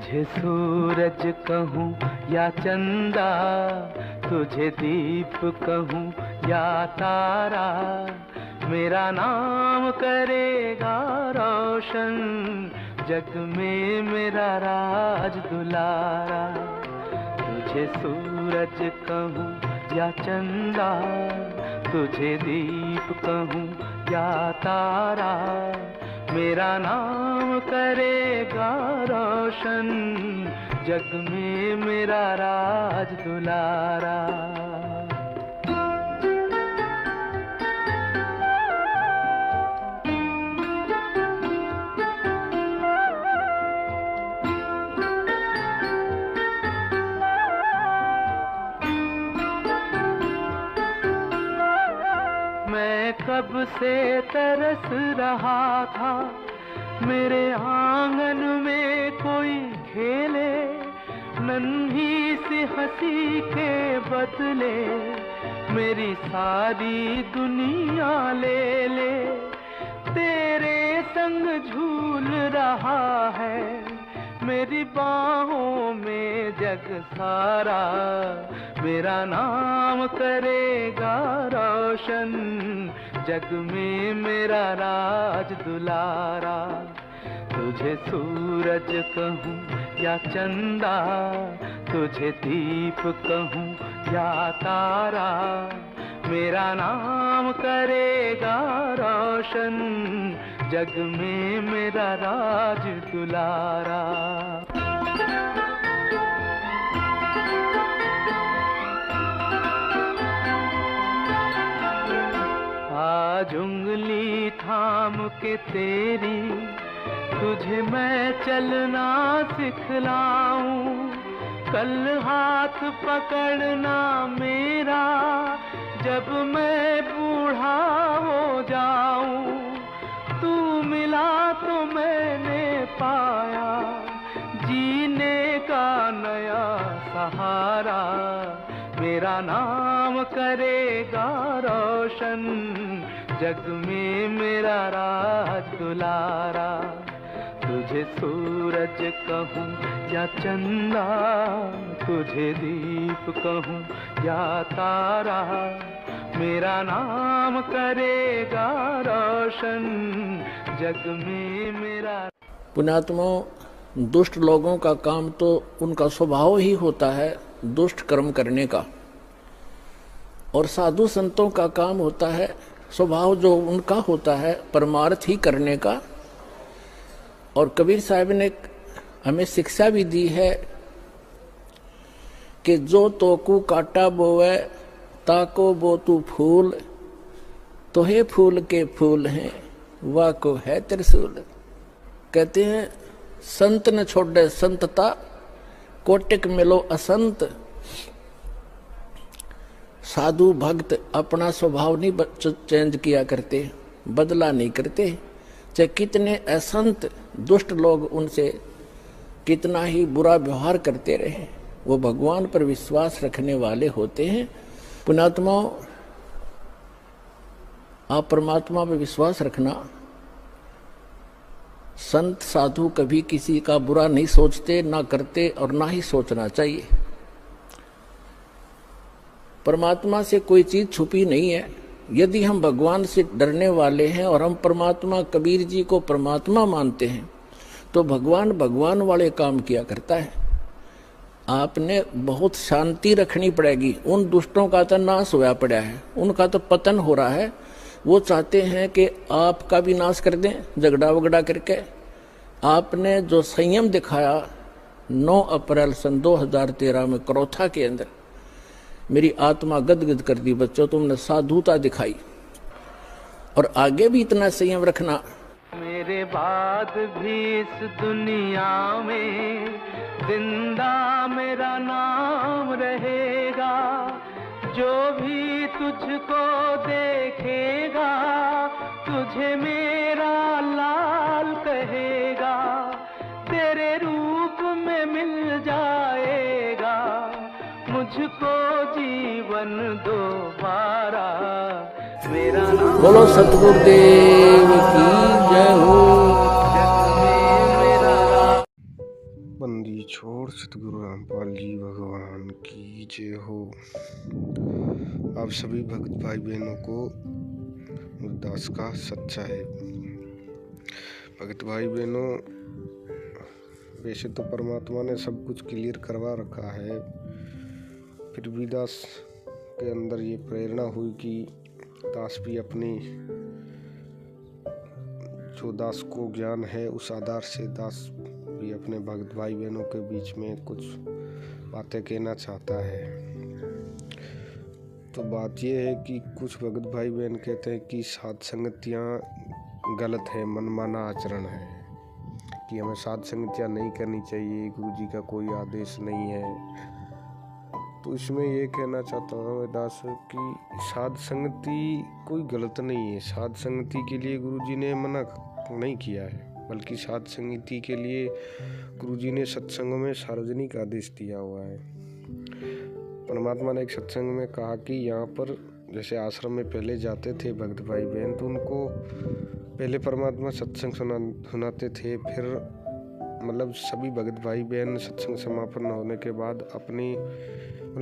तुझे सूरज कहूँ या चंदा, तुझे दीप कहूँ या तारा, मेरा नाम करेगा रोशन, जग में मेरा राज दुलारा। तुझे सूरज कहूँ या चंदा, तुझे दीप कहूँ या तारा, मेरा नाम करेगा रोशन, जग में मेरा राज दुलारा। मैं कब से तरस रहा था, मेरे आंगन में कोई खेले, नन्ही सी हंसी के बदले मेरी सारी दुनिया ले ले। तेरे संग झूल रहा है मेरी बाहों में जग सारा, मेरा नाम करेगा रोशन, जग में मेरा राज दुलारा। तुझे सूरज कहूँ या चंदा, तुझे दीप कहूँ या तारा, मेरा नाम करेगा रोशन, जग में मेरा राज दुलारा। आज उंगली थाम के तेरी, तुझे मैं चलना सिखलाऊं, कल हाथ पकड़ना मेरा, जब मैं बूढ़ा हो जाऊं। तू मिला तो मैंने पाया जीने का नया सहारा, मेरा नाम करेगा रोशन, जग में मेरा राज दुलारा। तुझे सूरज कहूँ या चंदा, तुझे दीप कहूँ या तारा, मेरा नाम करेगा रोशन, जग में मेरा। पुण्यात्माओं, दुष्ट लोगों का काम तो उनका स्वभाव ही होता है दुष्ट कर्म करने का, और साधु संतों का काम होता है स्वभाव जो उनका होता है परमार्थ ही करने का। और कबीर साहब ने हमें शिक्षा भी दी है कि जो तोकू काटा बोवे ताको बो तू फूल, तो हे फूल के फूल हैं वाह को है त्रिशूल। कहते हैं संत न छोड़े संतता, कोटिक मिलो असंत। साधु भक्त अपना स्वभाव नहीं चेंज किया करते, बदला नहीं करते, चाहे कितने असंत दुष्ट लोग उनसे कितना ही बुरा व्यवहार करते रहे, वो भगवान पर विश्वास रखने वाले होते हैं। पुण्यात्माओं, आप परमात्मा पर विश्वास रखना। संत साधु कभी किसी का बुरा नहीं सोचते, ना करते और ना ही सोचना चाहिए। परमात्मा से कोई चीज छुपी नहीं है। यदि हम भगवान से डरने वाले हैं और हम परमात्मा कबीर जी को परमात्मा मानते हैं, तो भगवान भगवान वाले काम किया करता है। आपने बहुत शांति रखनी पड़ेगी। उन दुष्टों का तो नाश होया पड़ा है, उनका तो पतन हो रहा है। वो चाहते हैं कि आपका भी नाश कर दें झगड़ा वगड़ा करके। आपने जो संयम दिखाया 9 अप्रैल सन 2013 में क्रोथा के अंदर, मेरी आत्मा गदगद कर दी। बच्चों, तुमने साधुता दिखाई और आगे भी इतना संयम रखना। मेरे बाद भी इस दुनिया में जिंदा मेरा नाम रहेगा, जो भी तुझको देखेगा तुझे मेरा लाल कहेगा, तेरे रूप में मिल जाएगा मुझको जीवन दोबारा। मेरा नाम बोलो सतगुरुदेव की जय हो। बंदी छोड़ सतगुरु रामपाल जी भगवान की जय हो। आप सभी भक्त भाई बहनों को दास का सच्चा है। भक्त भाई बहनों, वैसे तो परमात्मा ने सब कुछ क्लियर करवा रखा है, फिर भी दास के अंदर ये प्रेरणा हुई कि दास भी अपनी जो दास को ज्ञान है उस आधार से दास भी अपने भक्त भाई बहनों के बीच में कुछ बातें कहना चाहता है। तो बात यह है कि कुछ भक्त भाई बहन कहते हैं कि साध संगतियाँ गलत है, मनमाना आचरण है, कि हमें साध संगतियाँ नहीं करनी चाहिए, गुरु जी का कोई आदेश नहीं है। तो इसमें ये कहना चाहता हूँ मैं दास कि साध संगति कोई गलत नहीं है। साध संगति के लिए गुरु जी ने मना नहीं किया है, बल्कि साध संगति के लिए गुरु जी ने सत्संगों में सार्वजनिक आदेश दिया हुआ है। परमात्मा ने एक सत्संग में कहा कि यहाँ पर जैसे आश्रम में पहले जाते थे भक्त भाई बहन, तो उनको पहले परमात्मा सत्संग सुनाते थे, फिर मतलब सभी भक्त भाई बहन सत्संग समापन होने के बाद अपनी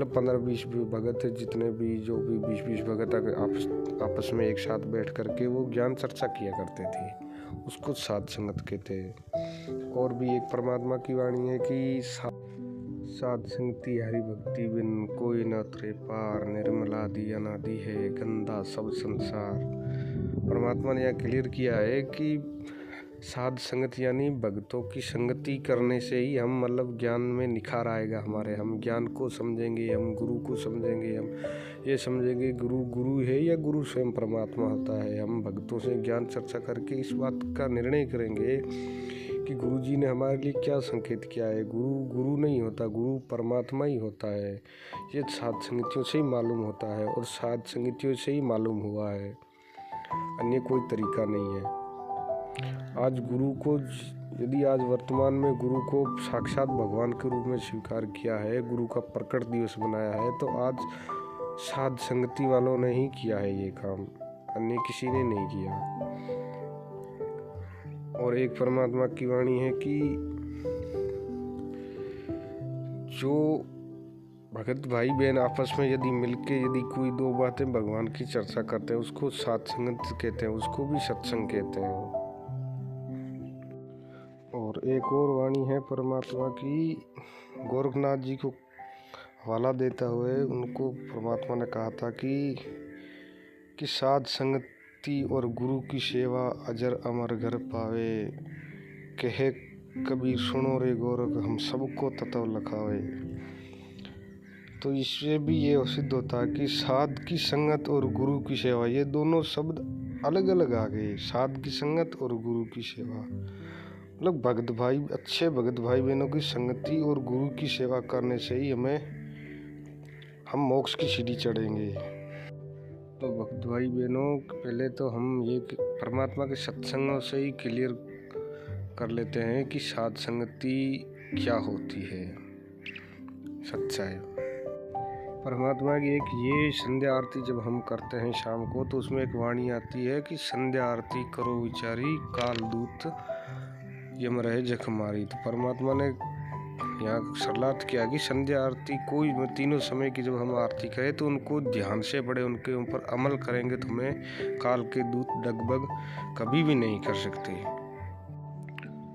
15-20 भगत जितने भी जो भी 20-20 भगत आपस में एक साथ बैठ करके वो ज्ञान चर्चा किया करते थे, उसको साध संगत कहते हैं। और भी एक परमात्मा की वाणी है कि साध संगति हरि भक्ति बिन कोई न उतरे पार, निर्मलादि अनादि है गंदा सब संसार। परमात्मा ने यह क्लियर किया है कि साध संगत यानी भक्तों की संगति करने से ही हम मतलब ज्ञान में निखार आएगा हमारे, हम ज्ञान को समझेंगे, हम गुरु को समझेंगे, हम ये समझेंगे गुरु है या गुरु स्वयं परमात्मा होता है। हम भक्तों से ज्ञान चर्चा करके इस बात का निर्णय करेंगे कि गुरु जी ने हमारे लिए क्या संकेत किया है। गुरु नहीं होता, गुरु परमात्मा ही होता है। ये साध संगतियों से ही मालूम होता है और साध संगतियों से ही मालूम हुआ है, अन्य कोई तरीका नहीं है। आज गुरु को यदि आज वर्तमान में गुरु को साक्षात भगवान के रूप में स्वीकार किया है, गुरु का प्रकट दिवस बनाया है, तो आज साध संगति वालों ने ही किया है ये काम, अन्य किसी ने नहीं किया। और एक परमात्मा की वाणी है कि जो भगत भाई बहन आपस में यदि मिलके यदि कोई दो बातें भगवान की चर्चा करते हैं उसको साध संगत कहते हैं, उसको भी सत्संग कहते हैं। और एक और वाणी है परमात्मा की, गोरखनाथ जी को हवाला देता हुए उनको परमात्मा ने कहा था कि साध संगति और गुरु की सेवा अजर अमर घर पावे, कहे कबीर सुनो रे गोरख हम सबको तत्व लखावे। तो इससे भी ये सिद्ध होता है कि साध की संगत और गुरु की सेवा, ये दोनों शब्द अलग अलग आ गए। साध की संगत और गुरु की सेवा मतलब भक्त भाई, अच्छे भक्त भाई बहनों की संगति और गुरु की सेवा करने से ही हम मोक्ष की सीढ़ी चढ़ेंगे। तो भक्त भाई बहनों, पहले तो हम ये परमात्मा के सत्संगों से ही क्लियर कर लेते हैं कि साध संगति क्या होती है, सच्चाई। परमात्मा की एक ये संध्या आरती जब हम करते हैं शाम को, तो उसमें एक वाणी आती है कि संध्या आरती करो विचारी, काल दूत यम रहे जख मारी। तो परमात्मा ने यहाँ सलाह किया कि संध्या आरती कोई तीनों समय की जब हम आरती करें तो उनको ध्यान से पढ़े, उनके ऊपर अमल करेंगे तो हमें काल के दूत डगबग कभी भी नहीं कर सकते।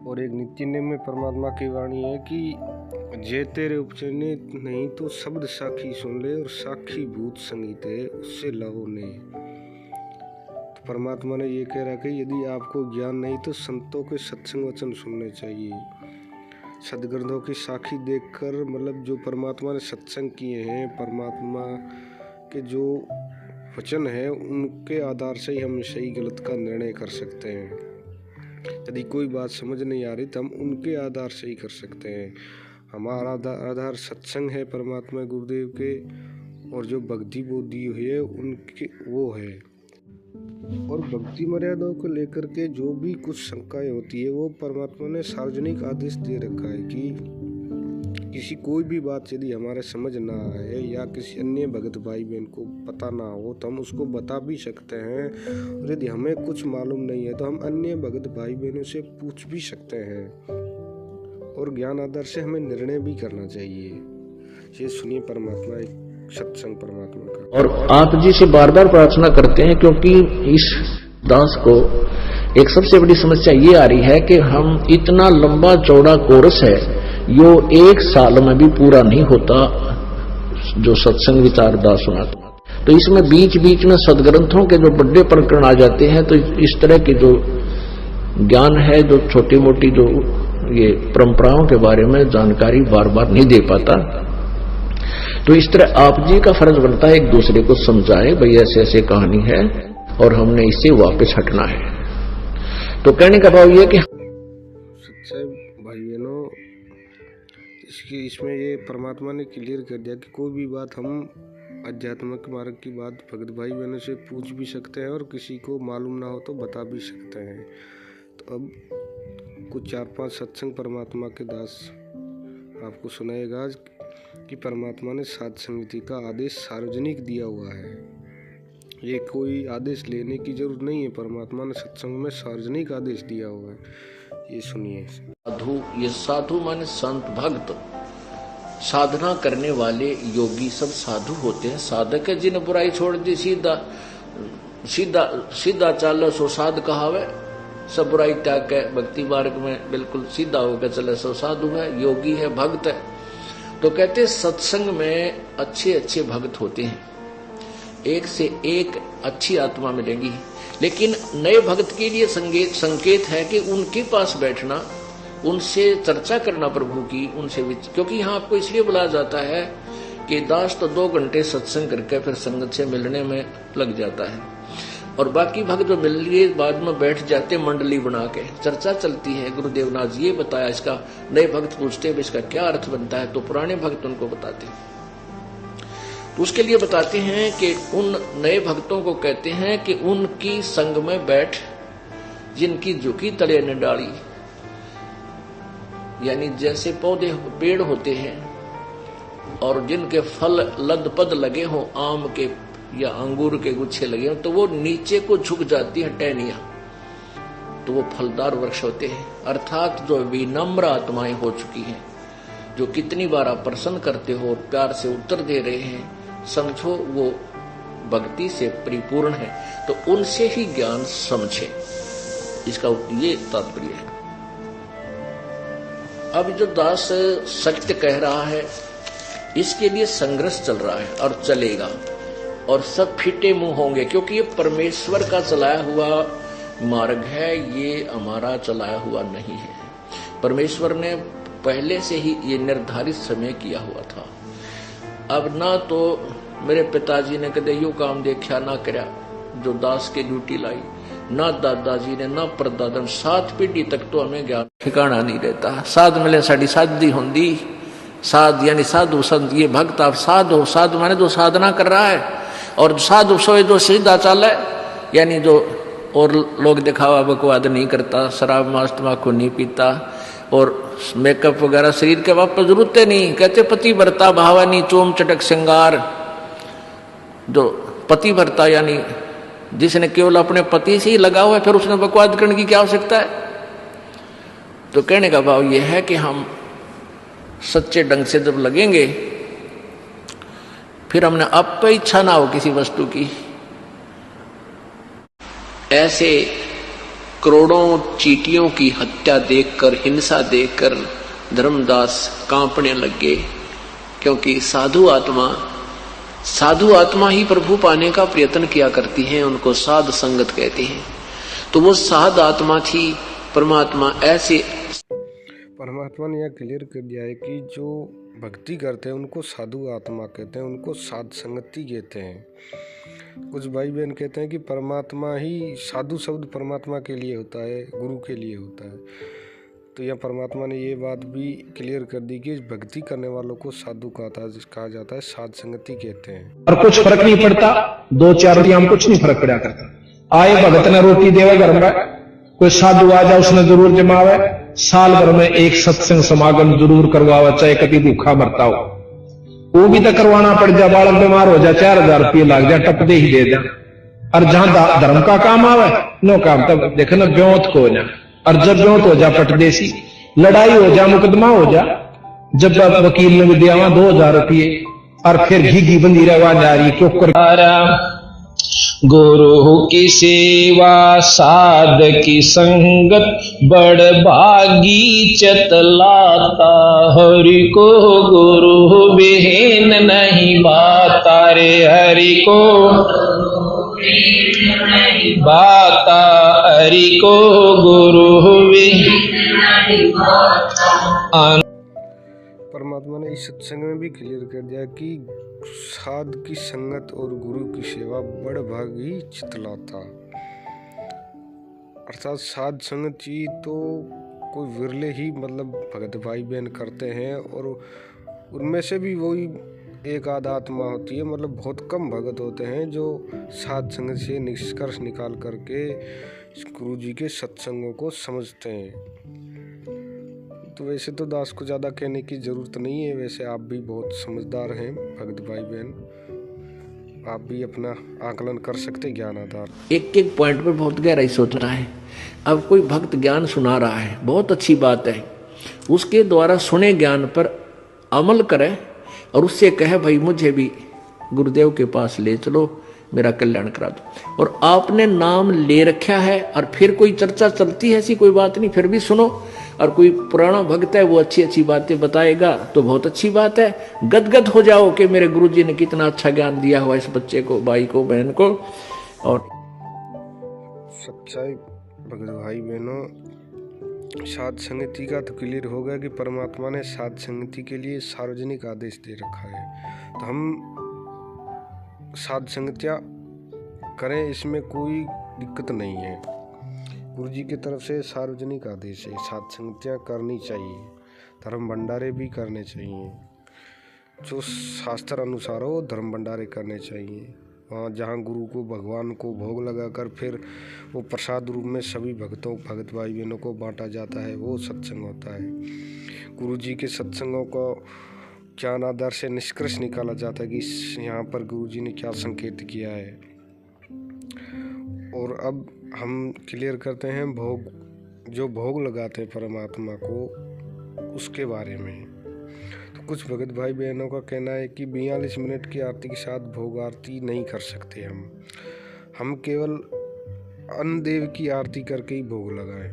और एक नित्य नेम में परमात्मा की वाणी है कि जे तेरे उपचने नहीं तो शब्द साखी सुन ले, और साखी भूत संगीत है उससे लहो ने। तो परमात्मा ने ये कह रहा कि यदि आपको ज्ञान नहीं तो संतों के सत्संग वचन सुनने चाहिए, सदग्रंथों की साखी देखकर, मतलब जो परमात्मा ने सत्संग किए हैं, परमात्मा के जो वचन है उनके आधार से ही हम सही गलत का निर्णय कर सकते हैं। यदि कोई बात समझ नहीं आ रही तो हम उनके आधार से ही कर सकते हैं। हमारा आधार सत्संग है परमात्मा गुरुदेव के, और जो भक्ति बुद्धि है उनके वो है। और भक्ति मर्यादाओं को लेकर के जो भी कुछ शंकाएं होती है वो परमात्मा ने सार्वजनिक आदेश दे रखा है कि किसी कोई भी बात यदि हमारे समझ ना आए या किसी अन्य भगत भाई बहन को पता ना हो तो हम उसको बता भी सकते हैं। और यदि हमें कुछ मालूम नहीं है तो हम अन्य भगत भाई बहनों से पूछ भी सकते हैं। और ज्ञान आधार से हमें निर्णय भी करना चाहिए। ये सुनिए परमात्मा एक सत्संग परमात्मा का। और आप जी से बार बार प्रार्थना करते हैं, क्योंकि इस दास को एक सबसे बड़ी समस्या ये आ रही है कि हम इतना लंबा चौड़ा कोर्स है, यो 1 साल में भी पूरा नहीं होता, जो सत्संग विचार दास सुनाता। तो इसमें बीच बीच में सदग्रंथों के जो बड़े प्रकरण आ जाते हैं, तो इस तरह की जो ज्ञान है, जो छोटी मोटी जो ये परंपराओं के बारे में जानकारी बार बार नहीं दे पाता। तो इस तरह आप जी का फर्ज बनता है एक दूसरे को समझाए, भाई ऐसे ऐसे कहानी है और हमने इससे वापस हटना है। तो कहने का भाव ये कि सच्चाई भाई बहनों, इसमें ये परमात्मा ने क्लियर कर दिया कि कोई भी बात हम आध्यात्मिक मार्ग की बात भगत भाई बहनों से पूछ भी सकते हैं और किसी को मालूम ना हो तो बता भी सकते हैं। तो अब कुछ 4-5 सत्संग परमात्मा के दास आपको सुनाएगा कि परमात्मा ने साध संगति का आदेश सार्वजनिक दिया हुआ है। ये कोई आदेश लेने की जरूरत नहीं है, परमात्मा ने सत्संग में सार्वजनिक आदेश दिया हुआ है। ये सुनिए। साधु, ये साधु माने संत भक्त, साधना करने वाले योगी सब साधु होते हैं। साधक है जिन्हें बुराई छोड़ दी, सीधा सीधा सीधा चालो सो साध कहावे, सब बुराई त्याग के भक्ति मार्ग में बिल्कुल सीधा होकर चले सो साधु है, योगी है, भक्त है। तो कहते सत्संग में अच्छे अच्छे भक्त होते हैं, एक से एक अच्छी आत्मा मिलेगी। लेकिन नए भक्त के लिए संकेत है कि उनके पास बैठना, उनसे चर्चा करना प्रभु की, उनसे क्योंकि यहाँ आपको इसलिए बुलाया जाता है कि दास तो 2 घंटे सत्संग करके फिर संगत से मिलने में लग जाता है, और बाकी भक्त जो मिल लिए बाद में बैठ जाते मंडली बना के, चर्चा चलती है। गुरुदेव ने आज ये बताया, इसका नए भक्त पूछते हैं इसका क्या अर्थ बनता है, तो पुराने भक्त उनको बताते हैं। तो उसके लिए बताते हैं कि उन नए भक्तों को कहते हैं कि उनकी संग में बैठ, जिनकी झुकी तले न डाली, यानी जैसे पौधे पेड़ होते हैं और जिनके फल लदपद लगे हों, आम के या अंगूर के गुच्छे लगे हों, तो वो नीचे को झुक जाती है टहनियां, तो वो फलदार वृक्ष होते हैं। अर्थात जो विनम्र आत्माएं हो चुकी हैं, जो कितनी बार आप प्रसन्न करते हो, प्यार से उत्तर दे रहे हैं, समझो वो भक्ति से परिपूर्ण है, तो उनसे ही ज्ञान समझे, इसका ये तात्पर्य है। अब जो दास सत्य कह रहा है, इसके लिए संघर्ष चल रहा है और चलेगा, और सब फिटे मुंह होंगे, क्योंकि ये परमेश्वर का चलाया हुआ मार्ग है, ये हमारा चलाया हुआ नहीं है। परमेश्वर ने पहले से ही ये निर्धारित समय किया हुआ था। अब ना तो मेरे पिताजी ने कदे यू काम देखा ना करया जो दास के ड्यूटी लाई, ना दादाजी ने, ना परदादा, 7 पीढ़ी तक तो हमें ज्ञान ठिकाना नहीं रहता। साध मिले साड़ी साधी होंदी, साध यानी साधु संत, ये भक्त आप साध हो, साधु माने जो साधना कर रहा है, और साधु सोए जो सीधा चाल है, यानी जो और लोग दिखावा बकवाद नहीं करता, शराब मांस तंबाकू नहीं पीता, और मेकअप वगैरह शरीर के वापस जरूरत नहीं। कहते पति भरता भावानी चोम चटक श्रृंगार, जो पति भरता यानी जिसने केवल अपने पति से ही लगा हुआ है, फिर उसने बकवाद करने की क्या आवश्यकता है। तो कहने का भाव यह है कि हम सच्चे ढंग से जब लगेंगे, फिर हमने अब पे इच्छा ना हो किसी वस्तु की। ऐसे करोड़ों चींटियों की हत्या देखकर, हिंसा देखकर धर्मदास कांपने लगे, क्योंकि साधु आत्मा ही प्रभु पाने का प्रयत्न किया करती हैं, उनको साध संगत कहते हैं। तो वो साध आत्मा थी। परमात्मा ऐसे, परमात्मा ने यह क्लियर कर दिया है कि जो भक्ति करते हैं उनको साधु आत्मा कहते हैं, उनको साध संगति कहते हैं। कुछ भाई बहन कहते हैं कि परमात्मा ही, साधु शब्द परमात्मा के लिए होता है, गुरु के लिए होता है। तो यह परमात्मा ने ये बात भी क्लियर कर दी कि भक्ति करने वालों को साधु कहा जाता है, साध संगति कहते हैं। और कुछ फर्क नहीं पड़ता, 2-4 रोटियां में कुछ नहीं फर्क पड़ा करता। आए भगत ने रोटी देवे घर में, कोई साधु आ जाए उसने जरूर जमावे, साल भर में एक सत्संग समागम जरूर करवावा, चाहे कभी भूखा मरता हो, वो भी तो करवाना पड़ जाए। बालक बीमार हो जाए, 4000 रुपये लग जाए, टप दे ही दे जा। और जहां धर्म का काम आवे नो काम, तब देखना ब्योत को ना, और जब ब्योत हो जा पट देसी, लड़ाई हो जा, मुकदमा हो जा, जब वकील ने भी दिया 2000 रुपये और फिर घी बंदी रवा जा रही चौकर। गुरु की सेवा साध की संगत बड़ भागी चतलाता, हरि को गुरु बिहीन नहीं बाता रे, हरि को बाता, हरि को गुरु बिहीन नहीं बाता। परमात्मा ने इस सत्संग में भी क्लियर कर दिया कि साध की संगत और गुरु की सेवा बड़ भागी चितलाता। अर्थात साध संगत ही तो कोई विरले ही मतलब भगत भाई बहन करते हैं, और उनमें से भी वही एक आध आत्मा होती है, मतलब बहुत कम भगत होते हैं जो साध संगत से निष्कर्ष निकाल करके गुरु जी के सत्संगों को समझते हैं। तो वैसे तो दास को ज़्यादा कहने की ज़रूरत नहीं है, वैसे आप भी बहुत समझदार हैं भक्त भाई बहन, आप भी अपना आकलन कर सकते ज्ञान आधार। एक एक पॉइंट पर बहुत गहराई सोच रहा है। अब कोई भक्त ज्ञान सुना रहा है, बहुत अच्छी बात है, उसके द्वारा सुने ज्ञान पर अमल करे और उससे कहे भाई मुझे भी गुरुदेव के पास ले चलो, मेरा कल्याण करा दो। और आपने नाम ले रखा है और फिर कोई चर्चा चलती है, ऐसी कोई बात नहीं, फिर भी सुनो। और कोई पुराना भक्त है वो अच्छी अच्छी बातें बताएगा तो बहुत अच्छी बात है, गदगद हो जाओ कि मेरे गुरुजी ने कितना अच्छा ज्ञान दिया हुआ इस बच्चे को, भाई को, बहन को। और सच्चाई भगत भाई बहनों, साध संगति का तो क्लियर होगा कि परमात्मा ने साध संगति के लिए सार्वजनिक आदेश दे रखा है, तो हम साध संगतियाँ करें, इसमें कोई दिक्कत नहीं है। गुरु जी की तरफ से सार्वजनिक आदेश है, साध संगतियाँ करनी चाहिए, धर्म भंडारे भी करने चाहिए, जो शास्त्र अनुसार हो धर्म भंडारे करने चाहिए। वहाँ जहाँ गुरु को भगवान को भोग लगाकर फिर वो प्रसाद रूप में सभी भगत भाई बहनों को बांटा जाता है, वो सत्संग होता है। गुरु जी के सत्संगों को ज्ञान आधार से निष्कर्ष निकाला जाता है कि यहाँ पर गुरु जी ने क्या संकेत किया है। और अब हम क्लियर करते हैं जो भोग लगाते हैं परमात्मा को, उसके बारे में। तो कुछ भगत भाई बहनों का कहना है कि 42 मिनट की आरती के साथ भोग आरती नहीं कर सकते हम केवल अन्नदेव की आरती करके ही भोग लगाएं।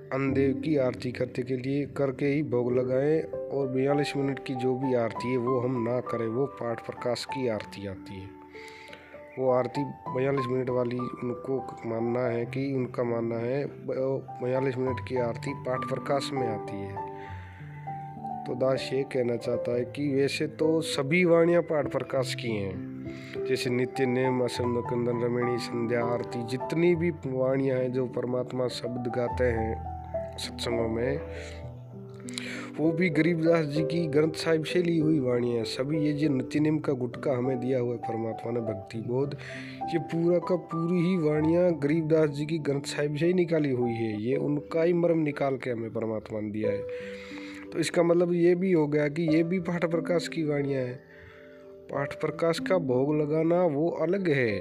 अन्नदेव की आरती करके ही भोग लगाएं, और 42 मिनट की जो भी आरती है वो हम ना करें, वो पाठ प्रकाश की आरती आती है। वो आरती 42 मिनट वाली उनका मानना है 42 मिनट की आरती पाठ प्रकाश में आती है। तो दास ये कहना चाहता है कि वैसे तो सभी वाणियाँ पाठ प्रकाश की हैं, जैसे नित्य नेम, असम कंदन, रमणी, संध्या, आरती, जितनी भी वाणियाँ हैं जो परमात्मा शब्द गाते हैं सत्संगों में, वो भी गरीबदास जी की ग्रंथ साहिब से ली हुई वाणियाँ। सभी ये जो नित्य नेम का गुटका हमें दिया हुआ है परमात्मा ने, भक्ति बोध, ये पूरा का पूरी ही वाणियाँ गरीबदास जी की ग्रंथ साहिब से ही निकाली हुई है। ये उनका ही मर्म निकाल के हमें परमात्मा ने दिया है। तो इसका मतलब ये भी हो गया कि ये भी पाठ प्रकाश की वाणियाँ हैं। पाठ प्रकाश का भोग लगाना वो अलग है,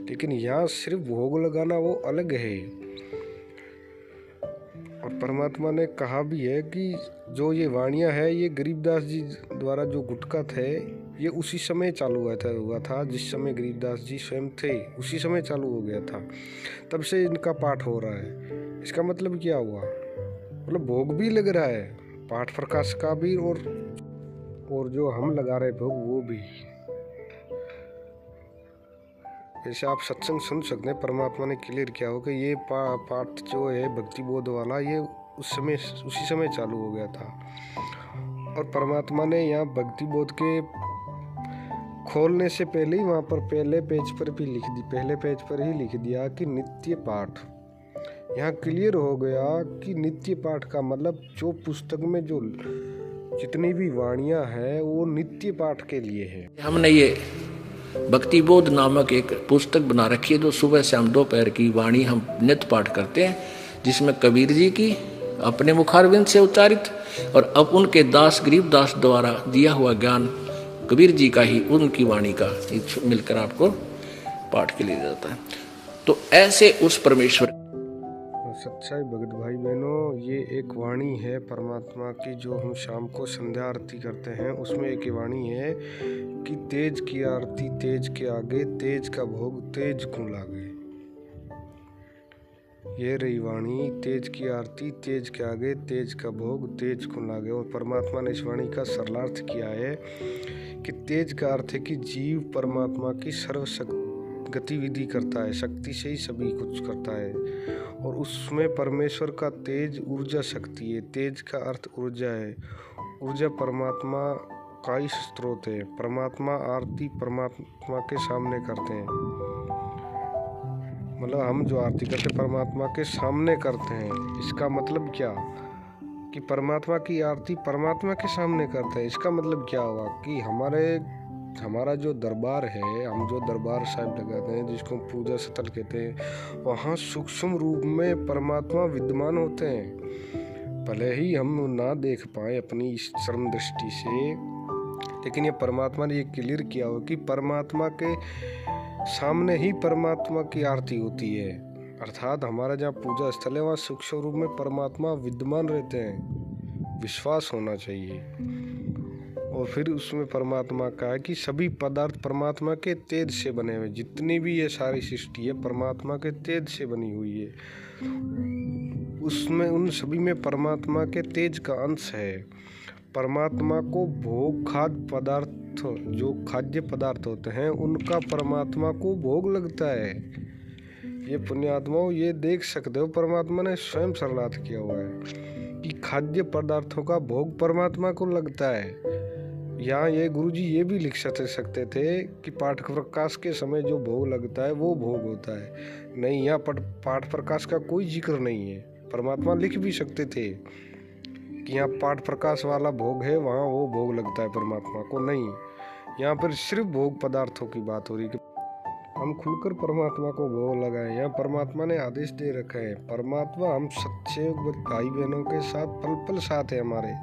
लेकिन यहाँ सिर्फ भोग लगाना वो अलग है। और परमात्मा ने कहा भी है कि जो ये वाणियाँ है ये गरीबदास जी द्वारा जो गुटका थे ये उसी समय चालू हुआ था जिस समय गरीबदास जी स्वयं थे, उसी समय चालू हो गया था, तब से इनका पाठ हो रहा है। इसका मतलब क्या हुआ, मतलब भोग भी लग रहा है पाठ प्रकाश का भी, और जो हम लगा रहे भोग वो भी। जैसे आप सत्संग सुन सकते हैं, परमात्मा ने क्लियर किया हो कि ये पाठ जो है भक्ति बोध वाला ये उसी समय चालू हो गया था। और परमात्मा ने यहाँ भक्ति बोध के खोलने से पहले ही वहाँ पर पहले पेज पर ही लिख दिया कि नित्य पाठ। यहाँ क्लियर हो गया कि नित्य पाठ का मतलब जो पुस्तक में जो जितनी भी वाणियाँ हैं वो नित्य पाठ के लिए है। हमने ये भक्ति बोध नामक एक पुस्तक बना रखी है, जो सुबह शाम दोपहर की वाणी हम नित्य पाठ करते हैं, जिसमें कबीर जी की अपने मुखारविंद से उच्चारित और अब उनके दास गरीबदास द्वारा दिया हुआ ज्ञान कबीर जी का ही, उनकी वाणी का मिलकर आपको पाठ के लिए जाता है। तो ऐसे उस परमेश्वर सच्चाई भगत भाई बहनों, ये एक वाणी है परमात्मा की जो हम शाम को संध्या आरती करते हैं। उसमें एक वाणी है कि तेज की आरती तेज के आगे, तेज का भोग तेज को लागे। ये रही वाणी, तेज की आरती तेज के आगे, तेज का भोग तेज को लागे। और परमात्मा ने इस वाणी का सरलार्थ किया है कि तेज का अर्थ है कि जीव परमात्मा की सर्व गतिविधि करता है, शक्ति से ही सभी कुछ करता है। और उसमें परमेश्वर का तेज ऊर्जा शक्ति है। तेज का अर्थ ऊर्जा है। ऊर्जा परमात्मा का ही स्रोत है। परमात्मा आरती परमात्मा के सामने करते हैं, मतलब हम जो आरती करते हैं परमात्मा के सामने करते हैं। इसका मतलब क्या कि परमात्मा की आरती परमात्मा के सामने करते हैं। इसका मतलब क्या हुआ कि हमारा जो दरबार है, हम जो दरबार साहिब लगाते हैं जिसको पूजा स्थल कहते हैं, वहाँ सूक्ष्म रूप में परमात्मा विद्यमान होते हैं। भले ही हम ना देख पाए अपनी श्रम दृष्टि से, लेकिन ये परमात्मा ने ये क्लियर किया हो कि परमात्मा के सामने ही परमात्मा की आरती होती है। अर्थात हमारा जहाँ पूजा स्थल है वहाँ सूक्ष्म रूप में परमात्मा विद्यमान रहते हैं। विश्वास होना चाहिए। और फिर उसमें परमात्मा का है कि सभी पदार्थ परमात्मा के तेज से बने हुए, जितनी भी ये सारी सृष्टि है परमात्मा के तेज से बनी हुई है। उसमें उन सभी में परमात्मा के तेज का अंश है। परमात्मा को भोग खाद्य पदार्थ, जो खाद्य पदार्थ होते हैं उनका परमात्मा को भोग लगता है। ये पुण्यात्माओं ये देख सकते हो, परमात्मा ने स्वयं सरलार्थ किया हुआ है कि खाद्य पदार्थों का भोग परमात्मा को लगता है। यहाँ ये गुरुजी ये भी लिख सकते थे कि पाठ प्रकाश के समय जो भोग लगता है वो भोग होता है। नहीं, यहाँ पाठ प्रकाश का कोई जिक्र नहीं है। परमात्मा लिख भी सकते थे कि यहाँ पाठ प्रकाश वाला भोग है, वहाँ वो भोग लगता है परमात्मा को। नहीं, यहाँ पर सिर्फ भोग पदार्थों की बात हो रही है कि हम खुलकर परमात्मा को भोग लगाएं। यहाँ परमात्मा ने आदेश दे रखा है। परमात्मा हम सच्चे भाई बहनों के साथ पल पल साथ है हमारे।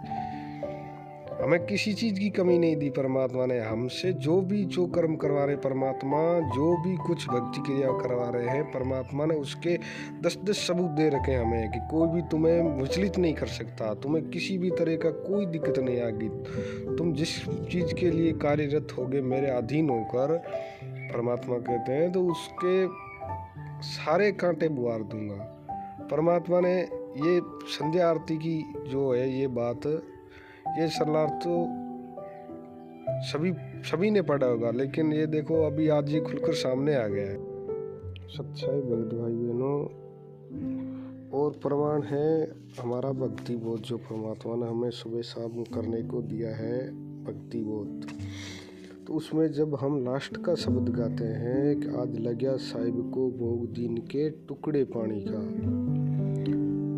हमें किसी चीज़ की कमी नहीं दी परमात्मा ने। हमसे जो कर्म करवा रहे परमात्मा, जो भी कुछ भक्ति क्रिया करवा रहे हैं परमात्मा ने उसके 10-10 सबूत दे रखे हैं हमें कि कोई भी तुम्हें विचलित नहीं कर सकता, तुम्हें किसी भी तरह का कोई दिक्कत नहीं आएगी। तुम जिस चीज़ के लिए कार्यरत होगे मेरे अधीन होकर, परमात्मा कहते हैं, तो उसके सारे कांटे बुआर दूंगा। परमात्मा ने ये संध्या आरती की जो है ये बात, ये सरलार्थ तो सभी ने पढ़ा होगा, लेकिन ये देखो अभी आज ये खुलकर सामने आ गया है। सच्चाई भक्त भाई बहनों, और प्रमाण है हमारा भक्ति बोध जो परमात्मा ने हमें सुबह शाम करने को दिया है, भक्ति बोध। तो उसमें जब हम लास्ट का शब्द गाते हैं कि आज लग्या साहिब को भोग दीन के टुकड़े पानी का,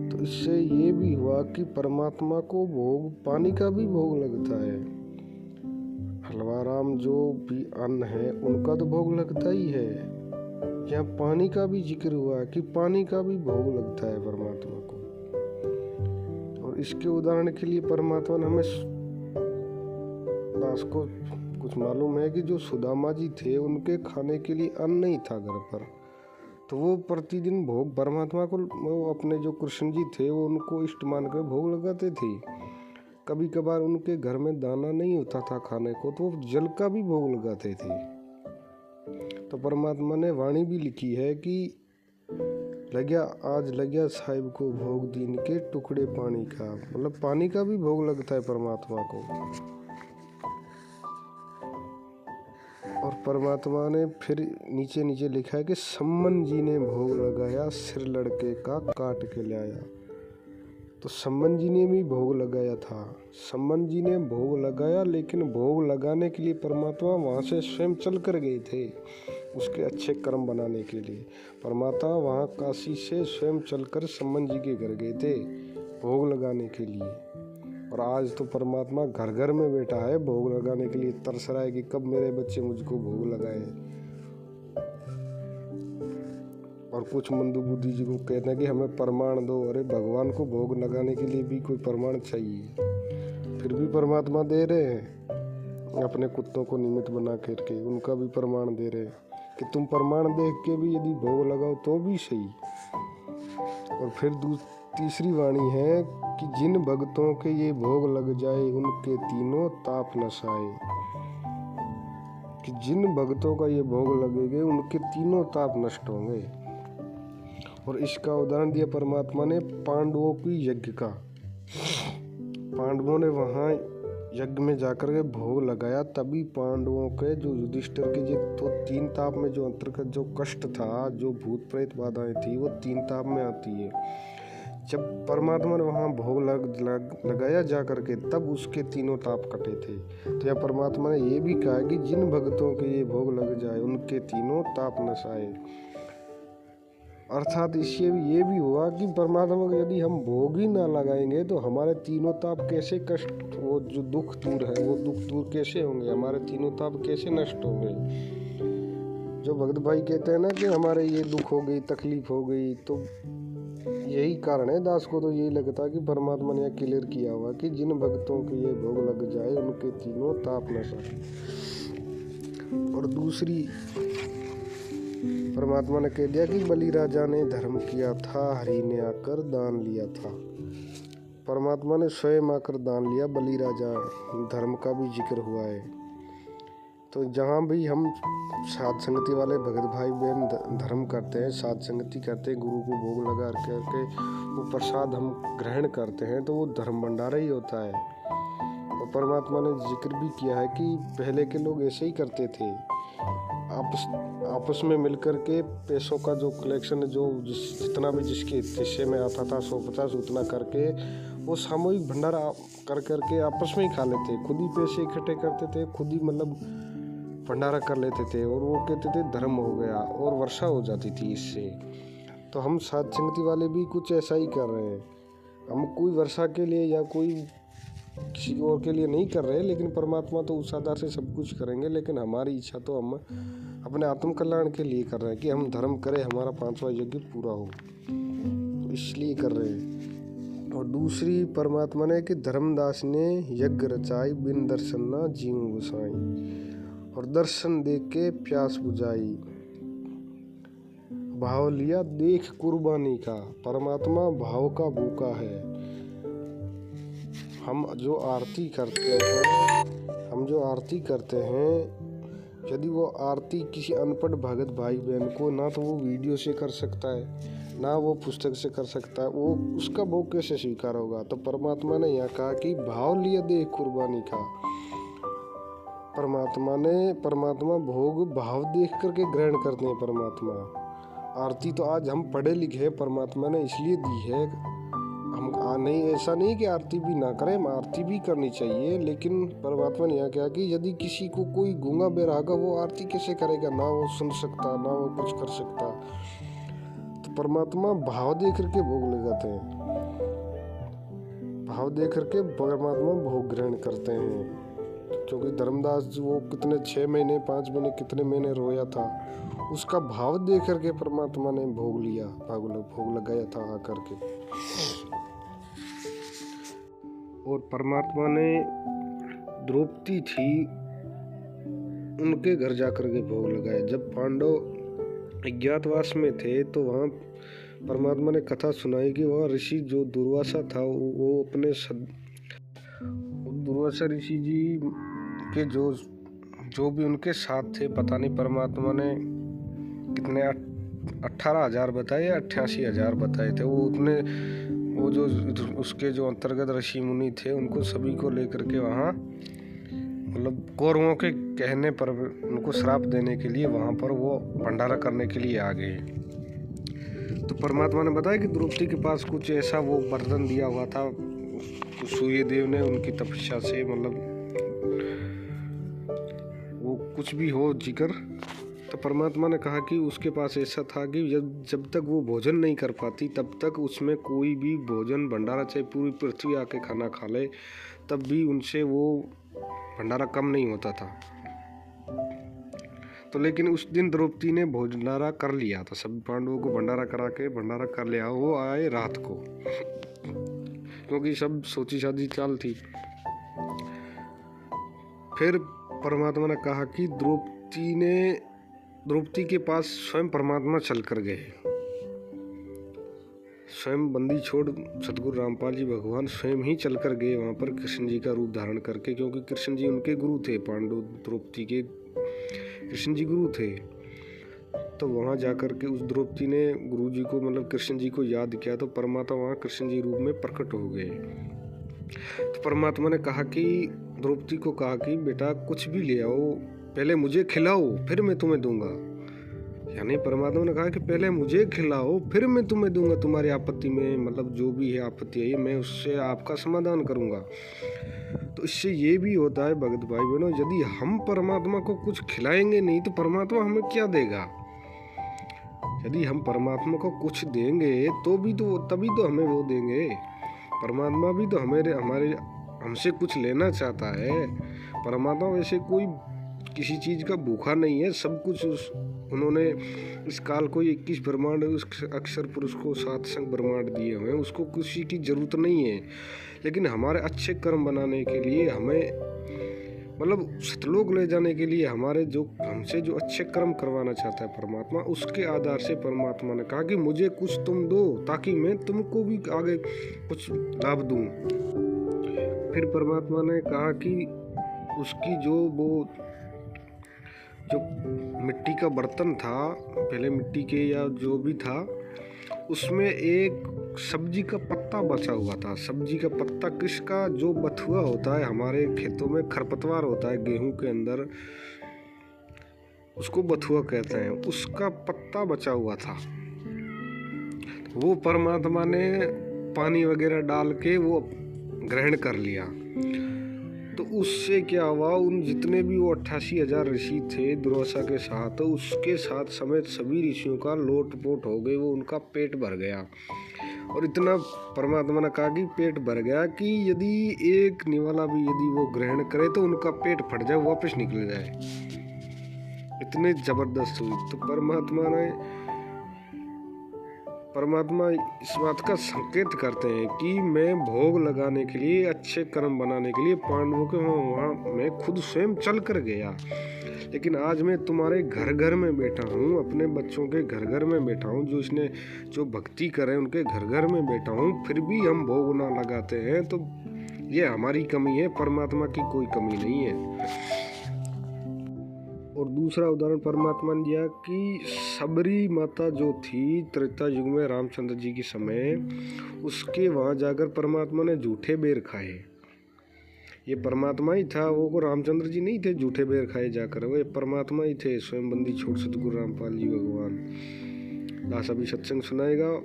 तो इससे ये भी हुआ कि परमात्मा को भोग पानी का भी भोग लगता है। हलवाराम जो भी अन्न है उनका तो भोग लगता ही है। यहाँ पानी का भी जिक्र हुआ कि पानी का भी भोग लगता है परमात्मा को। और इसके उदाहरण के लिए परमात्मा ने हमें, दास को कुछ मालूम है कि जो सुदामा जी थे उनके खाने के लिए अन्न नहीं था घर पर, तो वो प्रतिदिन भोग परमात्मा को, वो अपने जो कृष्ण जी थे वो उनको इष्ट मानकर भोग लगाते थे। कभी कभार उनके घर में दाना नहीं होता था खाने को, तो वो जल का भी भोग लगाते थे। तो परमात्मा ने वाणी भी लिखी है कि आज लग्या साहिब को भोग दीन के टुकड़े पानी का, मतलब पानी का भी भोग लगता है परमात्मा को। और परमात्मा ने फिर नीचे लिखा है कि सम्मन जी ने भोग लगाया, सिर लड़के का काट के लाया। तो सम्मन जी ने भी भोग लगाया था। सम्मन जी ने भोग लगाया, लेकिन भोग लगाने के लिए परमात्मा वहाँ से स्वयं चल कर गए थे उसके अच्छे कर्म बनाने के लिए। परमात्मा वहाँ काशी से स्वयं चलकर सम्मन जी के घर गए थे भोग लगाने के लिए। और आज तो परमात्मा घर घर में बैठा है भोग लगाने के लिए, तरस रहा है कि कब मेरे बच्चे मुझको भोग लगाए। और कुछ मंदू बुद्धि जी को कहते हैं कि हमें प्रमाण दो। अरे भगवान को भोग लगाने के लिए भी कोई प्रमाण चाहिए, फिर भी परमात्मा दे रहे हैं अपने कुत्तों को निमित्त बना करके, उनका भी प्रमाण दे रहे हैं कि तुम प्रमाण देख के भी यदि भोग लगाओ तो भी सही। और फिर तीसरी वाणी है कि जिन भक्तों के ये भोग लग जाए उनके तीनों ताप नसाए, कि जिन भक्तों का ये भोग लगेंगे उनके तीनों ताप नष्ट होंगे। और इसका उदाहरण दिया परमात्मा ने पांडवों की यज्ञ का। पांडवों ने वहाँ यज्ञ में जाकर के भोग लगाया, तभी पांडवों के जो युधिष्ठिर के जो तो 3 ताप में जो अंतर्गत जो कष्ट था, जो भूत प्रेत बाधाएं थी, वो 3 ताप में आती है। जब परमात्मा ने वहाँ भोग लगाया जा करके, तब उसके तीनों ताप कटे थे। तो यहाँ परमात्मा ने ये भी कहा कि जिन भक्तों के ये भोग लग जाए उनके तीनों ताप नसाए। अर्थात इससे ये भी हुआ कि परमात्मा को यदि हम भोग ही ना लगाएंगे तो हमारे तीनों ताप कैसे कष्ट, वो जो दुख दूर है वो दुख दूर कैसे होंगे, हमारे तीनों ताप कैसे नष्ट होंगे। जो भक्त भाई कहते हैं ना कि हमारे ये दुख हो गई, तकलीफ हो गई, तो यही कारण है। दास को तो यही लगता है कि परमात्मा ने क्लियर किया हुआ कि जिन भक्तों के ये भोग लग जाए उनके तीनों ताप नसाए। और दूसरी परमात्मा ने कह दिया कि बलि राजा ने धर्म किया था, हरि ने आकर दान लिया था। परमात्मा ने स्वयं आकर दान लिया, बलि राजा धर्म का भी जिक्र हुआ है। तो जहाँ भी हम साध संगति वाले भगत भाई बहन धर्म करते हैं, साध संगति करते हैं, गुरु को भोग लगा करके वो प्रसाद हम ग्रहण करते हैं, तो वो धर्म भंडारा ही होता है। और परमात्मा ने जिक्र भी किया है कि पहले के लोग ऐसे ही करते थे, आपस में मिलकर के पैसों का जो कलेक्शन जो जितना भी जिसके हिस्से में आता था 150 उतना करके वो सामूहिक भंडारा कर करके आपस में ही खा लेते, खुद ही पैसे इकट्ठे करते थे, खुद ही मतलब भंडारा कर लेते थे। और वो कहते थे धर्म हो गया, और वर्षा हो जाती थी इससे। तो हम साध संगति वाले भी कुछ ऐसा ही कर रहे हैं। हम कोई वर्षा के लिए या कोई किसी और के लिए नहीं कर रहे, लेकिन परमात्मा तो उस आधार से सब कुछ करेंगे, लेकिन हमारी इच्छा तो हम अपने आत्म कल्याण के लिए कर रहे हैं कि हम धर्म करें, हमारा 5वां यज्ञ पूरा हो, तो इसलिए कर रहे हैं। और दूसरी परमात्मा ने कि धर्मदास ने यज्ञ रचाई, बिन दर्शन ना जीव गुसाई, और दर्शन देख के प्यास बुझाई, भाव लिया देख कुर्बानी का। परमात्मा भाव का भूखा है। हम जो आरती करते हैं, यदि वो आरती किसी अनपढ़ भगत भाई बहन को, ना तो वो वीडियो से कर सकता है, ना वो पुस्तक से कर सकता है, वो उसका भोग कैसे स्वीकार होगा। तो परमात्मा ने यहाँ कहा कि भाव लिया दे कुर्बानी का। परमात्मा भोग भाव देख करके ग्रहण करते हैं। परमात्मा आरती तो आज हम पढ़े लिखे हैं, परमात्मा ने इसलिए दी है। हम नहीं, ऐसा नहीं कि आरती भी ना करें, हम आरती भी करनी चाहिए, लेकिन परमात्मा ने यहाँ क्या कि यदि किसी को कोई गूंगा बेरागा, वो आरती कैसे करेगा, ना वो सुन सकता, ना वो कुछ कर सकता। तो परमात्मा भाव दे करके भोग लगाते हैं, भाव दे करके परमात्मा भोग ग्रहण करते हैं। क्योंकि धर्मदास जी वो कितने 6 महीने 5 महीने कितने महीने रोया था, उसका भाव दे करके परमात्मा ने भोग लिया, भोग लगाया था आकर के। और परमात्मा ने द्रौपदी थी, उनके घर जाकर के भोग लगाया। जब पांडव अज्ञातवास में थे तो वहाँ परमात्मा ने कथा सुनाई कि वहाँ ऋषि जो दुर्वासा था, वो अपने दुर्वासा ऋषि जी के जो भी उनके साथ थे, पता नहीं परमात्मा ने कितने 18,000 बताए या 88,000 बताए थे। वो उतने वो जो उसके जो अंतर्गत ऋषि मुनि थे, उनको सभी को लेकर के वहाँ मतलब कौरवों के कहने पर उनको श्राप देने के लिए वहाँ पर वो भंडारा करने के लिए आ गए। तो परमात्मा ने बताया कि द्रौपदी के पास कुछ ऐसा वो वरदान दिया हुआ था, तो सूर्य देव ने उनकी तपस्या से मतलब वो कुछ भी हो जिक्र, तो परमात्मा ने कहा कि उसके पास ऐसा था कि जब तक वो भोजन नहीं कर पाती तब तक उसमें कोई भी भोजन भंडारा, चाहे पूरी पृथ्वी आके खाना खा ले, तब भी उनसे वो भंडारा कम नहीं होता था। तो लेकिन उस दिन द्रौपदी ने भंडारा कर लिया था, सब पांडवों को भंडारा करा के भंडारा कर लिया। वो आए रात को, क्योंकि सब सोची सादी चाल थी। फिर परमात्मा ने कहा कि द्रौपदी के पास स्वयं परमात्मा चल कर गए। स्वयं बंदी छोड़ सतगुरु रामपाल जी भगवान स्वयं ही चल कर गए वहाँ पर कृष्ण जी का रूप धारण करके, क्योंकि कृष्ण जी उनके गुरु थे, पांडु द्रौपदी के कृष्ण जी गुरु थे। तो वहाँ जाकर के उस द्रौपदी ने गुरु जी को मतलब कृष्ण जी को याद किया, तो परमात्मा वहाँ कृष्ण जी रूप में प्रकट हो गए। तो परमात्मा ने कहा कि द्रौपदी को कहा कि बेटा कुछ भी ले आओ, पहले मुझे खिलाओ फिर मैं तुम्हें दूंगा। यानी परमात्मा ने कहा कि पहले मुझे खिलाओ फिर मैं तुम्हें दूंगा, तुम्हारी आपत्ति में मतलब जो भी है आपत्ति है मैं उससे आपका समाधान करूंगा। तो इससे ये भी होता है भगत भाई बहनों, यदि हम परमात्मा को कुछ खिलाएंगे नहीं तो परमात्मा हमें क्या देगा। यदि हम परमात्मा को कुछ देंगे तो भी तो तभी तो हमें वो देंगे। परमात्मा भी तो हमारे हमसे कुछ लेना चाहता है। परमात्मा वैसे कोई किसी चीज़ का भूखा नहीं है, सब कुछ उन्होंने इस काल को 21 ब्रह्मांड उस अक्षर पुरुष को 7 संग ब्रह्मांड दिए हुए हैं, उसको किसी की जरूरत नहीं है। लेकिन हमारे अच्छे कर्म बनाने के लिए हमें मतलब सतलोक ले जाने के लिए हमसे जो अच्छे कर्म करवाना चाहता है परमात्मा, उसके आधार से परमात्मा ने कहा कि मुझे कुछ तुम दो ताकि मैं तुमको भी आगे कुछ लाभ दूं। फिर परमात्मा ने कहा कि उसकी जो मिट्टी का बर्तन था, पहले मिट्टी के या जो भी था, उसमें एक सब्जी का पत्ता बचा हुआ था। सब्जी का पत्ता किसका? जो बथुआ होता है हमारे खेतों में, खरपतवार होता है गेहूं के अंदर, उसको बथुआ कहते हैं, उसका पत्ता बचा हुआ था। वो परमात्मा ने पानी वगैरह डाल के वो ग्रहण कर लिया। तो उससे क्या हुआ, उन जितने भी वो 88,000 ऋषि थे दुर्वासा के साथ, उसके साथ समेत सभी ऋषियों का लोटपोट हो गए, वो उनका पेट भर गया। और इतना परमात्मा ने कहा कि पेट भर गया कि यदि एक निवाला भी यदि वो ग्रहण करे तो उनका पेट फट जाए, वापस निकल जाए, इतने जबरदस्त हुई। तो परमात्मा इस बात का संकेत करते हैं कि मैं भोग लगाने के लिए, अच्छे कर्म बनाने के लिए पांडवों के वहाँ मैं खुद स्वयं चल कर गया। लेकिन आज मैं तुम्हारे घर घर में बैठा हूँ, अपने बच्चों के घर घर में बैठा हूँ, जो भक्ति करे उनके घर घर में बैठा हूँ, फिर भी हम भोग ना लगाते हैं। तो ये हमारी कमी है, परमात्मा की कोई कमी नहीं है। और दूसरा उदाहरण परमात्मा ने दिया कि सबरी माता जो थी त्रेता युग में रामचंद्र जी के समय, उसके वहाँ जाकर परमात्मा ने झूठे बेर खाए। ये परमात्मा ही था, वो को रामचंद्र जी नहीं थे झूठे बेर खाए जाकर, वो परमात्मा ही थे, स्वयं बंदी छोड़ सतगुरु रामपाल जी भगवान। दास अभी सत्संग सुनाएगा।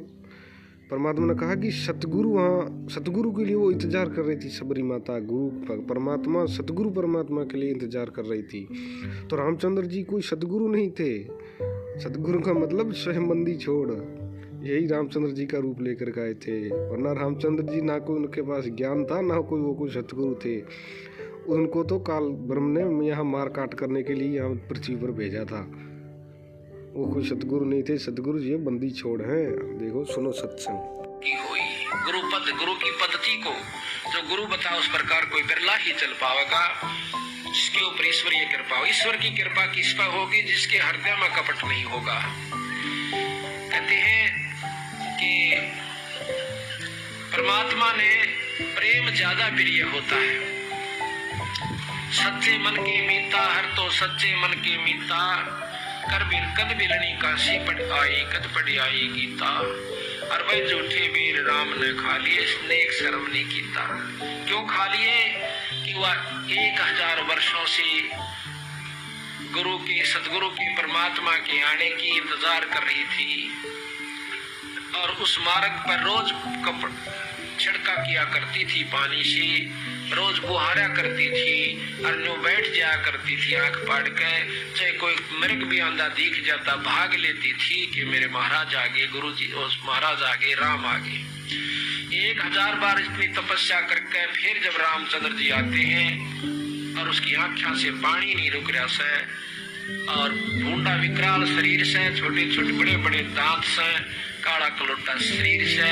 परमात्मा ने कहा कि सतगुरु के लिए वो इंतजार कर रही थी, सबरी माता परमात्मा सतगुरु परमात्मा के लिए इंतजार कर रही थी। तो रामचंद्र जी कोई सतगुरु नहीं थे। सतगुरु का मतलब स्वयं बंदी छोड़, यही रामचंद्र जी का रूप लेकर आए थे। वरना रामचंद्र जी ना कोई उनके पास ज्ञान था, ना वो कोई सतगुरु थे। उनको तो काल ब्रह्म ने यहाँ मार काट करने के लिए यहाँ पृथ्वी पर भेजा था, वो कोई सतगुरु नहीं थे। सतगुरु जी बंदी छोड़ हैं। देखो सुनो सत्संग की हुई गुरु की पद्धति को जो गुरु बता उस प्रकार कोई बिरला ही चल पाएगा, जिसके ऊपर ईश्वरीय कृपा हो। ईश्वर की कृपा किस पर होगी? जिसके हृदय में कपट नहीं होगा। कहते हैं कि परमात्मा ने प्रेम ज्यादा प्रिय होता है। सच्चे मन के मीता हर तो सच्चे मन के मीता, कद बिलनी काशी पढ़ आई कद पढ़ आई गीता। और भाई झूठे वीर राम ने खा लिए, इसने एक शर्म नहीं कीता। क्यों खा लिए? कि वह 1000 वर्षों से सतगुरु के परमात्मा के आने की इंतजार कर रही थी, और उस मार्ग पर रोज छिड़का किया करती थी पानी से, रोज बुहारा करती थी, और जो बैठ जाया करती थी आंख फाड़ के। चाहे कोई मृग भी आंधा दिख जाता भाग लेती थी कि मेरे महाराज आगे, गुरु जी उस महाराज आगे, राम आगे। 1000 बार इतनी तपस्या करके फिर जब रामचंद्र जी आते हैं और उसकी आंखों से पानी नहीं रुक रहा से, और भूडा विकराल शरीर से, छोटे छोटे बड़े बड़े दांत से, काला कलोटा शरीर से,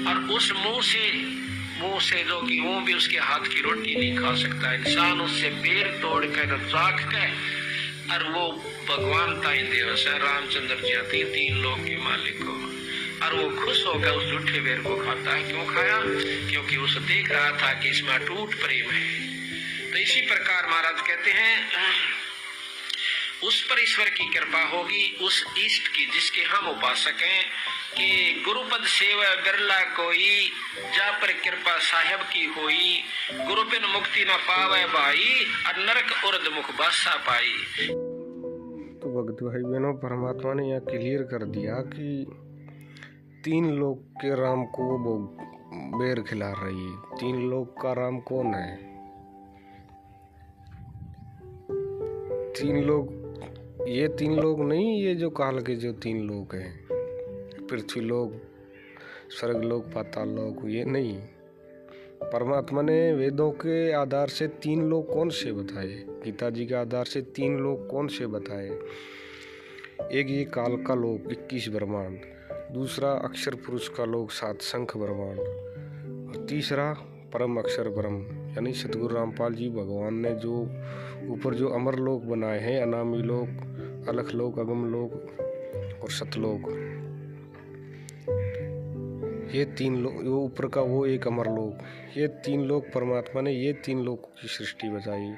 और उस मुंह से जो कि वो भी उसके हाथ की रोटी नहीं खा सकता इंसान, उससे बेर तोड़ कर चाक के, और वो भगवान ताई देव से रामचंद्र जी आते 3 लोक के मालिक को। और वो खुश होकर उस झूठे बेर को खाता है। क्यों खाया? क्योंकि उसे देख रहा था कि इसमें अटूट प्रेम है। तो इसी प्रकार महाराज कहते हैं उस पर ईश्वर की कृपा होगी, उस इष्ट की जिसके हम उपासक हैं, कि गुरुपद सेवा बिरला कोई, जा पर कृपा साहेब की होई, गुरु बिन मुक्ति न पावे भाई, और नरक उर्द मुख बासा पाई। तो भक्त भाई बहनों, परमात्मा ने यहाँ क्लियर कर दिया कि 3 लोग के राम को वो बेर खिला रही है। 3 लोग का राम कौन है? 3 लोग, ये 3 लोग नहीं, ये जो काल के जो 3 लोग हैं, पृथ्वी लोक, स्वर्ग लोक, पाताल लोक, ये नहीं। परमात्मा ने वेदों के आधार से 3 लोग कौन से बताए, गीता जी के आधार से 3 लोग कौन से बताए। एक ये काल का लोक 21 ब्रह्मांड, दूसरा अक्षर पुरुष का लोक 7 शंख ब्रह्मांड, और तीसरा परम अक्षर ब्रह्म यानी सतगुरु रामपाल जी भगवान ने जो ऊपर जो अमर लोक बनाए हैं, अनामी लोक, अलख लोक, अगम लोक और सतलोक, ये 3 लोक, वो ऊपर का वो एक अमर लोक, ये 3 लोक परमात्मा ने ये 3 लोकों की सृष्टि बताई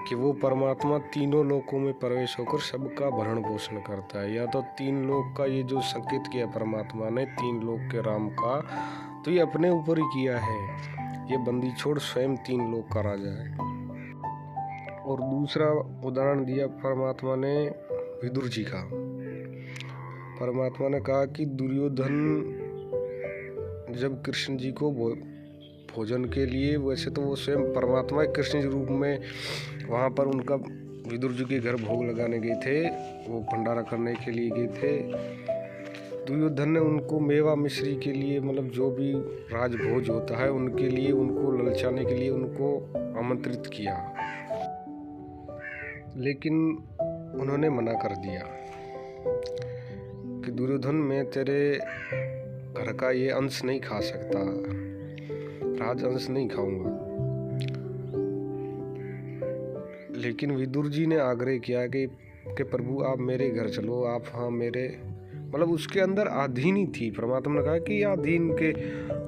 कि वो परमात्मा तीनों लोकों में प्रवेश होकर सबका भरण पोषण करता है। या तो 3 लोक का ये जो संकेत किया परमात्मा ने 3 लोक के राम का, तो ये अपने ऊपर ही किया है। ये बंदी छोड़ स्वयं 3 लोक का राजा है। और दूसरा उदाहरण दिया परमात्मा ने विदुर जी का। परमात्मा ने कहा कि दुर्योधन जब कृष्ण जी को भोजन के लिए, वैसे तो वो स्वयं परमात्मा कृष्ण जी रूप में वहाँ पर उनका विदुर जी के घर भोग लगाने गए थे, वो भंडारा करने के लिए गए थे। दुर्योधन ने उनको मेवा मिश्री के लिए, मतलब जो भी राजभोज होता है उनके लिए, उनको ललचाने के लिए उनको आमंत्रित किया, लेकिन उन्होंने मना कर दिया कि दुर्योधन मैं तेरे घर का ये अंश नहीं खा सकता, राज अंश नहीं खाऊंगा। लेकिन विदुर जी ने आग्रह किया कि प्रभु आप मेरे घर चलो, आप हाँ मेरे, मतलब उसके अंदर आधीन ही थी। परमात्मा ने कहा कि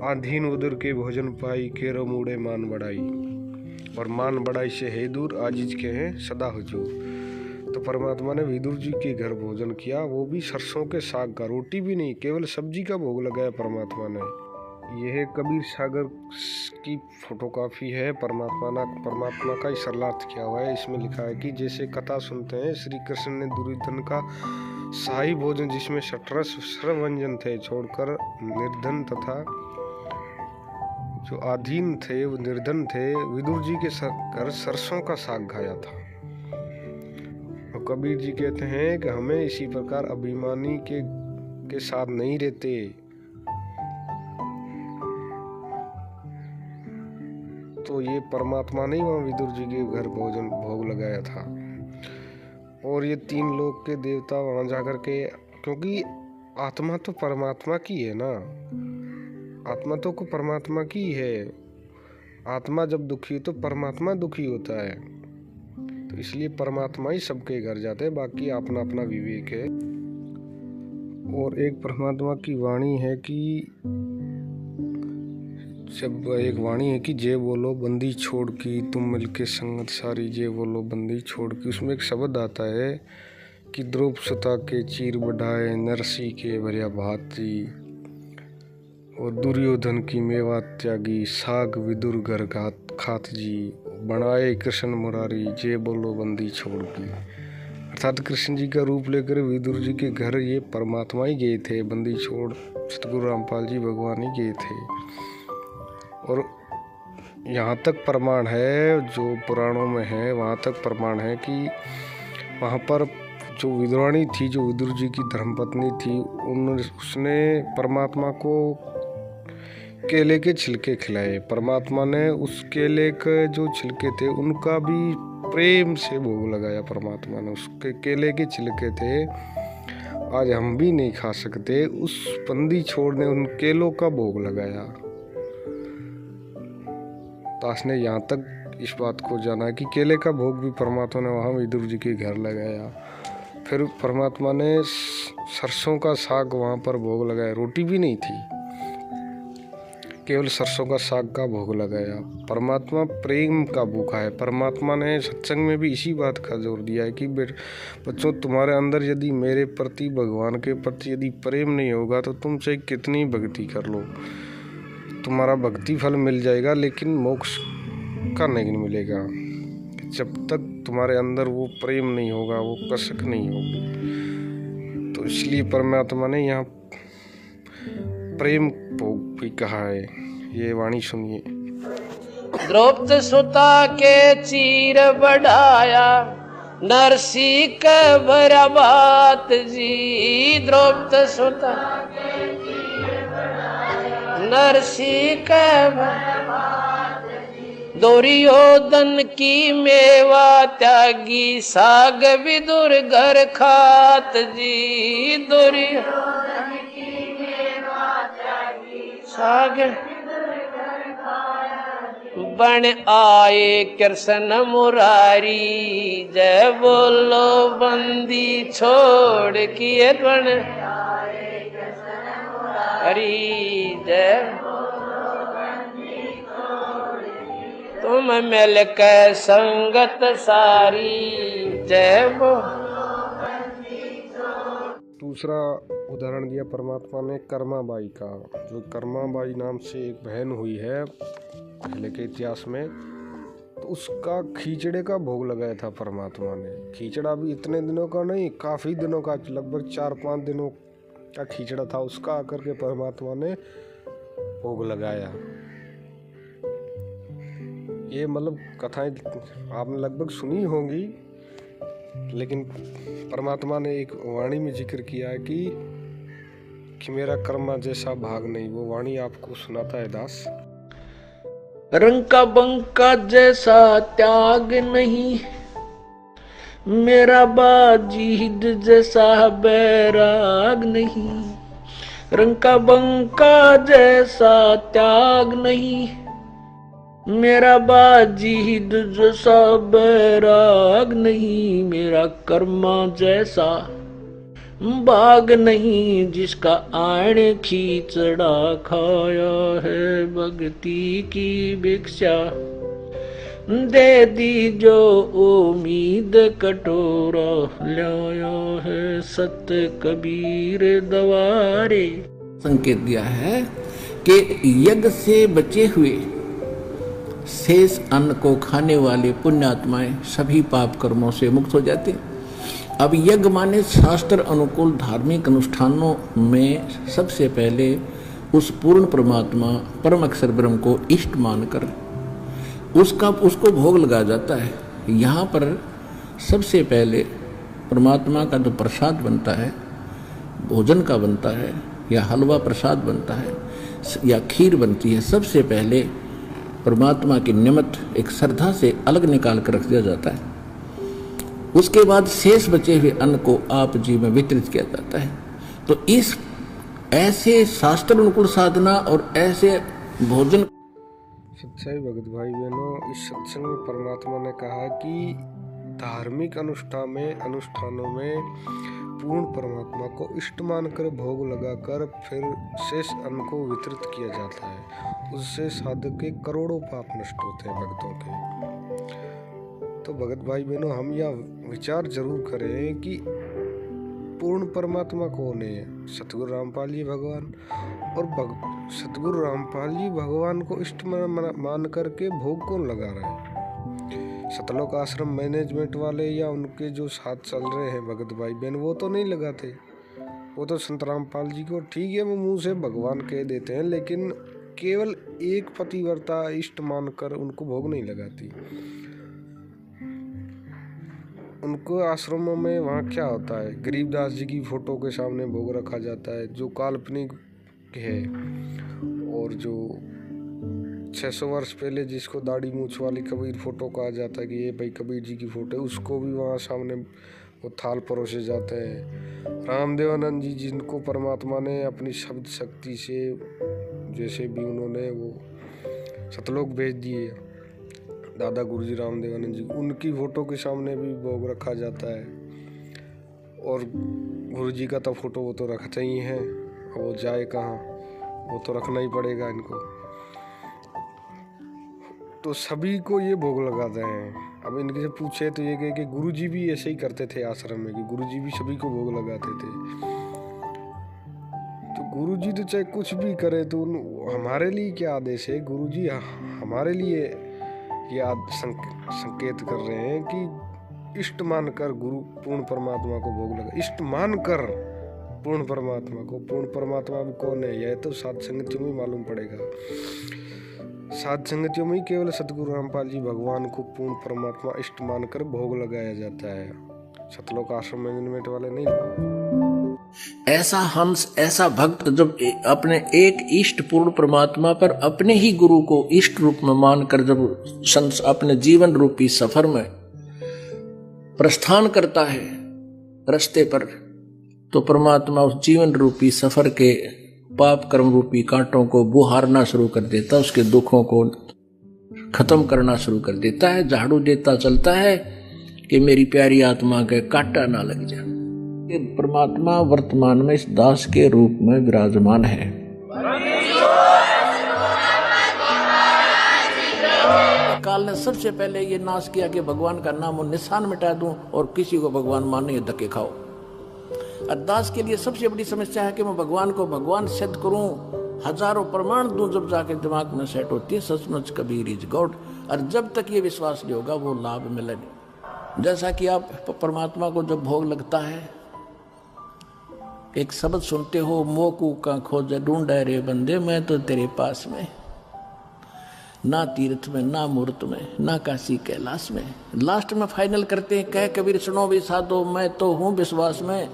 आधीन उदर के भोजन पाई, केरो मूड़े मान बढ़ाई, और मान बढ़ाई से है दूर, आजीज के हैं सदा हुजूर। तो परमात्मा ने विदुर जी के घर भोजन किया, वो भी सरसों के साग का, रोटी भी नहीं, केवल सब्जी का भोग लगाया परमात्मा ने। यह कबीर सागर की फोटोकॉपी है। परमात्मा का सरलार्थ किया हुआ है। इसमें लिखा है कि जैसे कथा सुनते हैं, श्री कृष्ण ने दुर्योधन का शाही भोजन जिसमें 18 व्यंजन थे छोड़कर निर्धन तथा जो अधीन थे, वो निर्धन थे, विदुर जी के घर सरसों का साग खाया था। और कबीर जी कहते हैं कि हमें इसी प्रकार अभिमानी के साथ नहीं रहते। तो ये परमात्मा ने वहाँ विदुर जी के घर भोजन भोग लगाया था। और ये 3 लोक के देवता वहाँ जाकर के, क्योंकि आत्मा तो परमात्मा की है ना, आत्मा तो को परमात्मा की है। आत्मा जब दुखी हो तो परमात्मा दुखी होता है, तो इसलिए परमात्मा ही सबके घर जाते हैं, बाकी अपना अपना विवेक है। और एक परमात्मा की वाणी है कि जब एक वाणी है कि जे बोलो बंदी छोड़ की, तुम मिलके संगत सारी, जे बोलो बंदी छोड़ की। उसमें एक शब्द आता है कि द्रोप सुता के चीर बढ़ाए, नरसी के भरिया भाती, और दुर्योधन की मेवा त्यागी, साग विदुर घर खात जी, बनाए कृष्ण मुरारी, जे बोलो बंदी छोड़ की। अर्थात कृष्ण जी का रूप लेकर विदुर जी के घर ये परमात्मा ही गए थे, बंदी छोड़ सतगुरु रामपाल जी भगवान ही गए थे। और यहाँ तक प्रमाण है, जो पुराणों में है वहाँ तक प्रमाण है कि वहाँ पर जो विदुरानी थी, जो विदुर जी की धर्मपत्नी थी, उसने परमात्मा को केले के छिलके खिलाए। परमात्मा ने उस केले के जो छिलके थे उनका भी प्रेम से भोग लगाया। परमात्मा ने उसके केले के छिलके थे, आज हम भी नहीं खा सकते, उस बंदी छोड़ ने उन केलों का भोग लगाया। दास ने यहाँ तक इस बात को जाना कि केले का भोग भी परमात्मा ने वहाँ विदुर जी के घर लगाया। फिर परमात्मा ने सरसों का साग वहाँ पर भोग लगाया, रोटी भी नहीं थी, केवल सरसों का साग का भोग लगाया। परमात्मा प्रेम का भूखा है। परमात्मा ने सत्संग में भी इसी बात का जोर दिया है कि बच्चों, तुम्हारे अंदर यदि मेरे प्रति, भगवान के प्रति यदि प्रेम नहीं होगा तो तुम चाहे कितनी भक्ति कर लो, तुम्हारा भक्ति फल मिल जाएगा लेकिन मोक्ष का नहीं मिलेगा। जब तक तुम्हारे अंदर वो प्रेम नहीं होगा, वो कसक नहीं होगी। तो इसलिए परमात्मा ने यहाँ प्रेम भोग भी कहा है। ये वाणी सुनिए। द्रौपद सुता के चीर बढ़ाया, नरसी के भरा बात जी। द्रौपद सुता नरसी के दुर्योधन की मेवा त्यागी, साग विदुर घर खात जी। दुर्योधन की मेवा त्यागी, साग बन आए कृष्ण मुरारी। जय बोलो बंदी छोड़ किए बन आए कृष्ण मुरारी। जय तुम मिल के संगत सारी। जय दूसरा उदाहरण दिया परमात्मा ने कर्माबाई का। जो कर्माबाई नाम से एक बहन हुई है पहले के इतिहास में, तो उसका खींचड़े का भोग लगाया था परमात्मा ने। खींचड़ा भी इतने दिनों का नहीं, काफ़ी दिनों का, लगभग 4-5 दिनों का खींचड़ा था, उसका आकर के परमात्मा ने भोग लगाया। ये मतलब कथाएं आपने लगभग सुनी होंगी, लेकिन परमात्मा ने एक वाणी में जिक्र किया है कि मेरा कर्मा जैसा भाग नहीं। वो वाणी आपको सुनाता है दास। रंका बंका जैसा त्याग नहीं, मेरा बाजीद जैसा बैराग नहीं। रंका बंका जैसा त्याग नहीं, मेरा बाजीद जैसा बैराग नहीं। मेरा कर्मा जैसा बाग नहीं, जिसका आने खींचड़ा खाया है। भक्ति की भिक्षा दे दी जो उम्मीद कटोरा लाया है। सत कबीर दवारे संकेत दिया है कि यज्ञ से बचे हुए शेष अन्न को खाने वाले पुण्यात्माएं सभी पाप कर्मों से मुक्त हो जाते। अब यज्ञ माने शास्त्र अनुकूल धार्मिक अनुष्ठानों में सबसे पहले उस पूर्ण परमात्मा परम अक्षर ब्रह्म को इष्ट मानकर उसको भोग लगाया जाता है। यहाँ पर सबसे पहले परमात्मा का जो प्रसाद बनता है, भोजन का बनता है, या हलवा प्रसाद बनता है, या खीर बनती है, सबसे पहले परमात्मा के निमित्त एक श्रद्धा से अलग निकाल कर रख दिया जाता है। उसके बाद शेष बचे हुए अन्न को आप जी में वितरित किया जाता है। तो इस ऐसे शास्त्र अनुकूल साधना और ऐसे भोजन। सच्चाई भगत भाई बहनों, इस सत्संग में परमात्मा ने कहा कि धार्मिक अनुष्ठानों में पूर्ण परमात्मा को इष्ट मानकर भोग लगाकर फिर शेष अन्न को वितरित किया जाता है। उससे साधक के करोड़ों पाप नष्ट होते हैं भक्तों के। तो भगत भाई बहनों, हम यह विचार जरूर करें कि पूर्ण परमात्मा कौन है। सतगुरु रामपाल जी भगवान, और सतगुरु रामपाल जी भगवान को इष्ट मान करके भोग कौन लगा रहा है। सतलोक आश्रम मैनेजमेंट वाले या उनके जो साथ चल रहे हैं भगत भाई बहन, वो तो नहीं लगाते। वो तो संत रामपाल जी को ठीक है वो मुंह से भगवान कह देते हैं, लेकिन केवल एक पतिव्रता इष्ट मानकर उनको भोग नहीं लगाती। उनको आश्रमों में वहाँ क्या होता है, गरीबदास जी की फोटो के सामने भोग रखा जाता है जो काल्पनिक है, और जो 600 वर्ष पहले जिसको दाढ़ी मूछ वाली कबीर फोटो कहा जाता है कि ये भाई कबीर जी की फोटो है, उसको भी वहाँ सामने वो थाल परोसे जाते हैं। रामदेवानंद जी जिनको परमात्मा ने अपनी शब्द शक्ति से जैसे भी उन्होंने वो सतलोक भेज दिए, दादा गुरुजी रामदेवानंद जी, उनकी फोटो के सामने भी भोग रखा जाता है। और गुरु जी का तो फोटो वो तो रखते ही हैं, अब वो जाए कहाँ, वो तो रखना ही पड़ेगा इनको। तो सभी को ये भोग लगाते हैं। अब इनके से पूछे तो ये कहे कि गुरु जी भी ऐसे ही करते थे आश्रम में, कि गुरु जी भी सभी को भोग लगाते थे। तो गुरु जी तो चाहे कुछ भी करे तो हमारे लिए क्या आदेश है? गुरु जी हमारे लिए ये संकेत कर रहे हैं कि इष्ट मानकर गुरु पूर्ण परमात्मा को भोग लगा। इष्ट मानकर पूर्ण परमात्मा को, पूर्ण परमात्मा भी कौन है? यह तो साध संगतियों में मालूम पड़ेगा। साध संगतियों में ही केवल सतगुरु रामपाल जी भगवान को पूर्ण परमात्मा इष्ट मानकर भोग लगाया जाता है। सतलोक आश्रम मैनेजमेंट वाले नहीं। ऐसा हंस, ऐसा भक्त जब अपने एक इष्ट पूर्ण परमात्मा पर अपने ही गुरु को इष्ट रूप में मानकर जब अपने जीवन रूपी सफर में प्रस्थान करता है रास्ते पर, तो परमात्मा उस जीवन रूपी सफर के पाप कर्म रूपी कांटों को बुहारना शुरू कर देता, उसके दुखों को खत्म करना शुरू कर देता है, झाड़ू देता चलता है कि मेरी प्यारी आत्मा के कांटा ना लग जाए। परमात्मा वर्तमान में इस दास के रूप में विराजमान है। काल ने सबसे पहले ये नाश किया कि भगवान का नाम और निशान मिटा दूं और किसी को भगवान माने धक्के खाओ। दास के लिए सबसे बड़ी समस्या है कि मैं भगवान को भगवान सिद्ध करूं, हजारों प्रमाण दूं, जब जाके दिमाग में सेट होती है सचमुच कबीर इज गॉड। और जब तक ये विश्वास नहीं होगा वो लाभ मिले नहीं। जैसा कि आप परमात्मा को जब भोग लगता है, एक शब्द सुनते हो, मोकू का खोज ढूंढे रे बंदे, मैं तो तेरे पास में, ना तीर्थ में, ना मूर्त में, ना काशी कैलाश में। लास्ट में फाइनल करते हैं, कह कबीर सुनो भी साधो, मैं तो हूं विश्वास में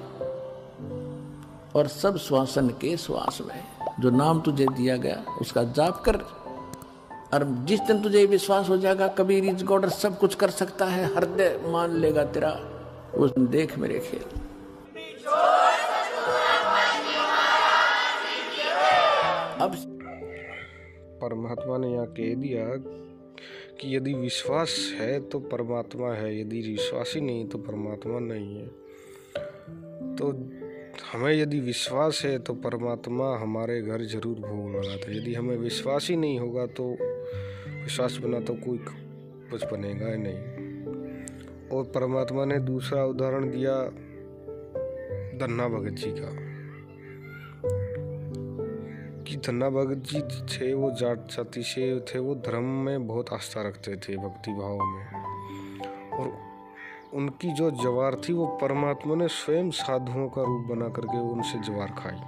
और सब श्वासन के श्वास में। जो नाम तुझे दिया गया उसका जाप कर, और जिस दिन तुझे विश्वास हो जाएगा कबीर इज गॉड, सब कुछ कर सकता है, हृदय मान लेगा तेरा, उस दिन देख मेरे खेल। अब परमात्मा ने यहाँ कह दिया कि यदि विश्वास है तो परमात्मा है, यदि विश्वास ही नहीं तो परमात्मा नहीं है। तो हमें यदि विश्वास है तो परमात्मा हमारे घर जरूर भोग लगाता है। यदि हमें विश्वास ही नहीं होगा तो विश्वास बना तो कोई कुछ बनेगा ही नहीं। और परमात्मा ने दूसरा उदाहरण दिया धन्ना भगत जी का, कि धन्ना भगत जी थे वो जाट जाति से थे, वो धर्म में बहुत आस्था रखते थे, भक्ति भाव में, और उनकी जो ज्वार थी वो परमात्मा ने स्वयं साधुओं का रूप बना करके उनसे ज्वार खाई।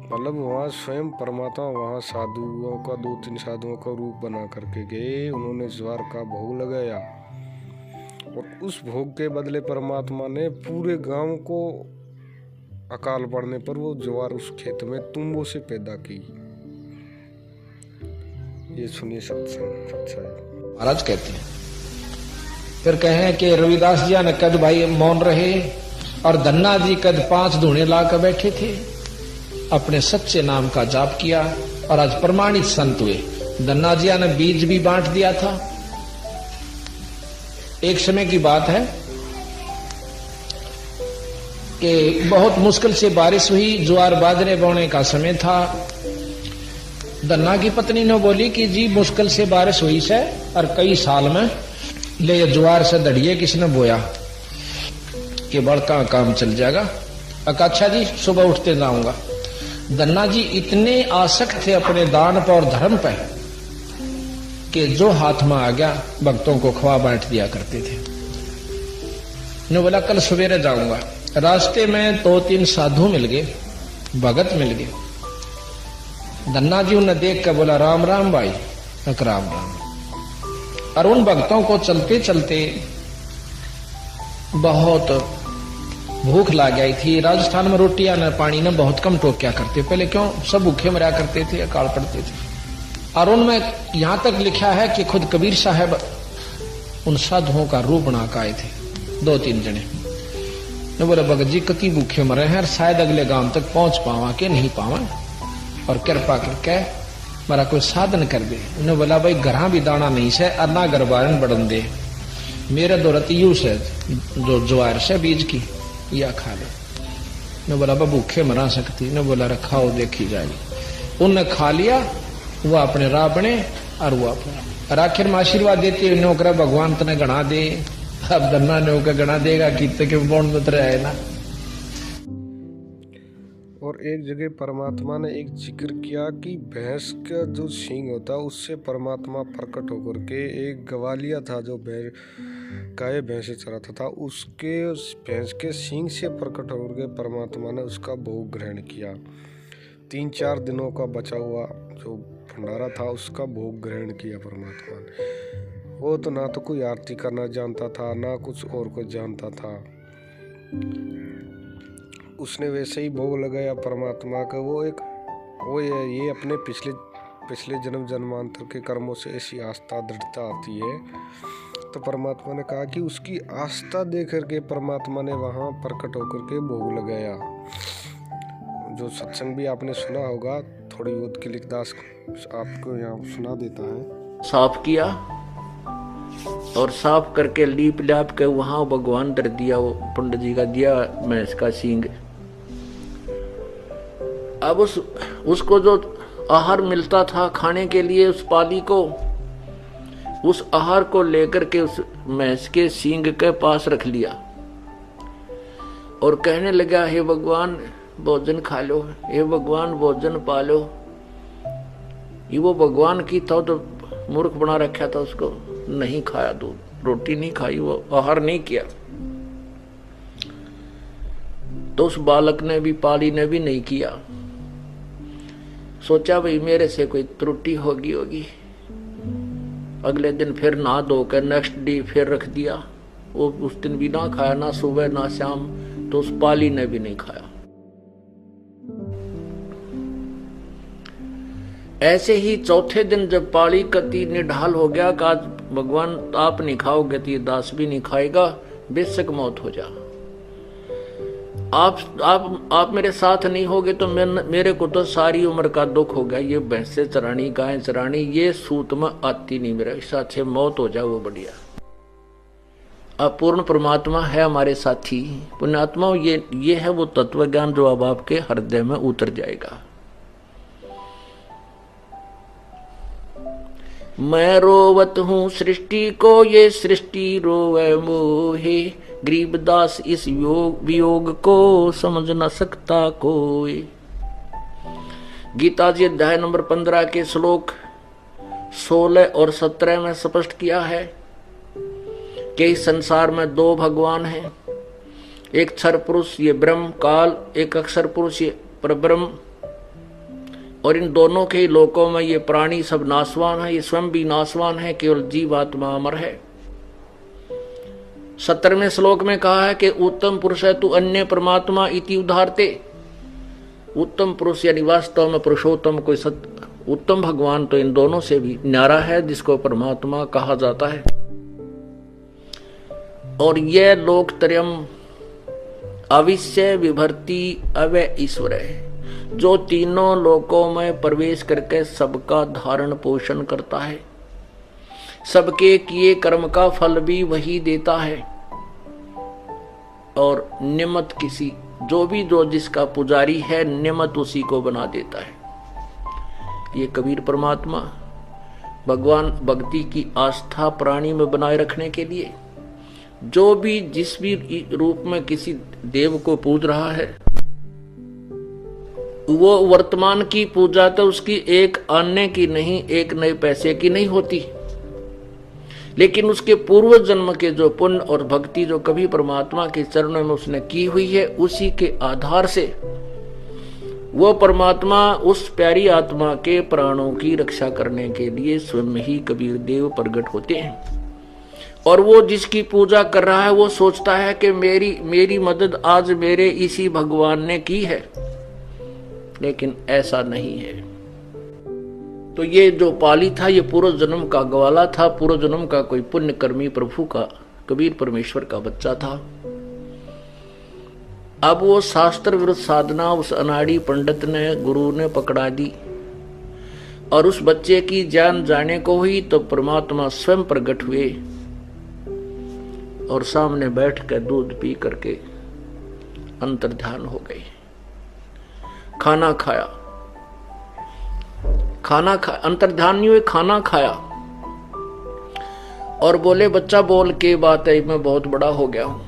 मतलब वहाँ स्वयं परमात्मा वहाँ साधुओं का 2-3 साधुओं का रूप बना करके गए, उन्होंने ज्वार का भोग लगाया, और उस भोग के बदले परमात्मा ने पूरे गांव को अकाल पड़ने पर वो ज्वार उस खेत में तुम्बों से पैदा की। ये सुनिए सत्संग। महाराज कहते हैं, फिर कहें कि रविदास जी ने कद भाई मौन रहे और धन्ना जी कद 5 धूणे लाकर बैठे थे, अपने सच्चे नाम का जाप किया और आज प्रमाणित संत हुए। धन्ना जी ने बीज भी बांट दिया था। एक समय की बात है कि बहुत मुश्किल से बारिश हुई, ज्वार बाजरे बोने का समय था। धन्ना की पत्नी ने बोली कि जी मुश्किल से बारिश हुई से और कई साल में ले ज्वार से दड़िए किसने बोया कि बड़का काम चल जाएगा। अच्छा जी सुबह उठते जाऊंगा। धन्ना जी इतने आसक्त थे अपने दान पर और धर्म पर कि जो हाथ में आ गया भक्तों को खवा बांट दिया करते थे। ने बोला कल सवेरे जाऊंगा। रास्ते में 2-3 साधु मिल गए, भगत मिल गए। धन्ना जी उन्हें देख कर बोला राम राम भाई। राम राम। और उन भक्तों को चलते चलते बहुत भूख लग गई थी। राजस्थान में रोटियां न पानी न बहुत कम टोक्या करते, पहले क्यों सब भूखे मरा करते थे, अकाल पड़ते थे। और उनमें यहां तक लिखा है कि खुद कबीर साहब उन साधुओं का रूप बना के आए थे, 2-3 जने। ने बोले भगत जी कति भूखे मरे हैं और शायद अगले गांव तक पहुंच पावा के नहीं पावा, और कृपा करके मेरा कोई साधन कर दे। उन्हें बोला भाई घरा भी दाना नहीं से और ना गरबारन बढ़न दे, मेरे दो रतियू से जो ज्वार से बीज की या खा लो। न बोला बा भूखे मरा सकती, न बोला रखाओ देखी जाएगी। उनने खा लिया, वो अपने राह बने और वो अपना और आखिर में आशीर्वाद देते नौकरा भगवान तने गणा दे। अब धन्ना नौकर गणा देगा कितने के बौन मत रहे ना। और एक जगह परमात्मा ने एक जिक्र किया कि भैंस का जो सींग होता है उससे परमात्मा प्रकट होकर के एक गवालिया था जो गाय भैंसे चराता था, उसके उस भैंस के सींग से प्रकट होकर के परमात्मा ने उसका भोग ग्रहण किया। 3-4 दिनों का बचा हुआ जो भंडारा था उसका भोग ग्रहण किया परमात्मा ने। वो तो ना तो कोई आरती करना जानता था, ना कुछ और कुछ जानता था, उसने वैसे ही भोग लगाया परमात्मा का। वो ये अपने पिछले जन्म जन्मांतर के कर्मों से ऐसी आस्था दृढ़ता आती है। तो परमात्मा ने कहा कि उसकी आस्था देख करके परमात्मा ने वहाँ प्रकट होकर के भोग लगाया। जो सत्संग भी आपने सुना होगा, थोड़ी बहुत की लिखदास आपको यहाँ सुना देता है। साफ किया और साफ करके लीप लाप के वहां भगवान दर दिया, वो पंडित जी का दिया भैंस का सींग। अब उसको जो आहार मिलता था खाने के लिए उस पाली को, उस आहार को लेकर के उस भैंस के सींग के पास रख लिया और कहने लगा, हे भगवान भोजन खा लो, हे भगवान भोजन पा लो। ये वो भगवान की था तो मूर्ख बना रखा था, उसको नहीं खाया, दूध रोटी नहीं खाई, वो आहार नहीं किया। तो उस बालक ने भी, पाली ने भी नहीं किया। सोचा भाई मेरे से कोई त्रुटि होगी। अगले दिन फिर नहा धोकर नेक्स्ट डे फिर रख दिया। वो उस दिन भी ना खाया, ना सुबह ना शाम। तो उस पाली ने भी नहीं खाया। ऐसे ही चौथे दिन जब पाली कति निढाल हो गया कि आज भगवान आप नहीं खाओगे तो ये दास भी नहीं खाएगा, बेशक मौत हो जा। आप मेरे साथ नहीं होगे तो मेरे को तो सारी उम्र का दुख हो गया। ये भैंसे चरानी, गाय चरानी, ये सूत में आती नहीं मेरा, इससे अच्छे मौत हो जाए वो बढ़िया। अब पूर्ण परमात्मा है हमारे साथी पुण्यात्मा, ये है वो तत्व ज्ञान जो अब आपके हृदय में उतर जाएगा। मैं रोवत हूँ सृष्टि को, ये सृष्टि रोवे मोहे। गरीबदास इस वियोग को समझ न सकता कोई। गीता जी अध्याय नंबर 15 के श्लोक 16 और 17 में स्पष्ट किया है कि इस संसार में 2 भगवान हैं। एक क्षर पुरुष ये ब्रह्म काल, एक अक्षर पुरुष ये परब्रह्म। और इन दोनों के ही लोकों में ये प्राणी सब नाशवान है, ये स्वयं भी नाशवान है, केवल जीवात्मा अमर है। 17वें श्लोक में कहा है कि उत्तम पुरुष है तू अन्य परमात्मा इति उदाहरते। उत्तम पुरुष यानी वास्तव में पुरुषोत्तम कोई उत्तम भगवान तो इन दोनों से भी न्यारा है, जिसको परमात्मा कहा जाता है। और यह लोकत्रयम् अविश्य विभर्ति अव्यय ईश्वर है, जो तीनों लोकों में प्रवेश करके सबका धारण पोषण करता है, सबके किए कर्म का फल भी वही देता है। और नियमत किसी जो जिसका पुजारी है, नियमत उसी को बना देता है। ये कबीर परमात्मा भगवान भक्ति की आस्था प्राणी में बनाए रखने के लिए जो भी जिस भी रूप में किसी देव को पूज रहा है, वो वर्तमान की पूजा तो उसकी एक आने की नहीं, एक नए पैसे की नहीं होती, लेकिन उसके पूर्व जन्म के जो पुण्य और भक्ति जो कभी परमात्मा के चरणों में उसने की हुई है, उसी के आधार से वो परमात्मा उस प्यारी आत्मा के प्राणों की रक्षा करने के लिए स्वयं ही कबीर देव प्रकट होते हैं। और वो जिसकी पूजा कर रहा है वो सोचता है कि मेरी मदद आज मेरे इसी भगवान ने की है, लेकिन ऐसा नहीं है। तो ये जो पाली था ये पूर्व जन्म का ग्वाला था, पूर्व जन्म का कोई पुण्यकर्मी प्रभु का, कबीर परमेश्वर का बच्चा था। अब वो शास्त्र विरुद्ध साधना उस अनाड़ी पंडित ने, गुरु ने पकड़ा दी और उस बच्चे की जान जाने को हुई तो परमात्मा स्वयं प्रकट हुए और सामने बैठ कर दूध पी करके अंतर्ध्यान हो गई। खाना खाया, अंतर्ध्यान नहीं हुए, खाना खाया और बोले बच्चा बोल के बात है, मैं बहुत बड़ा हो गया हूं।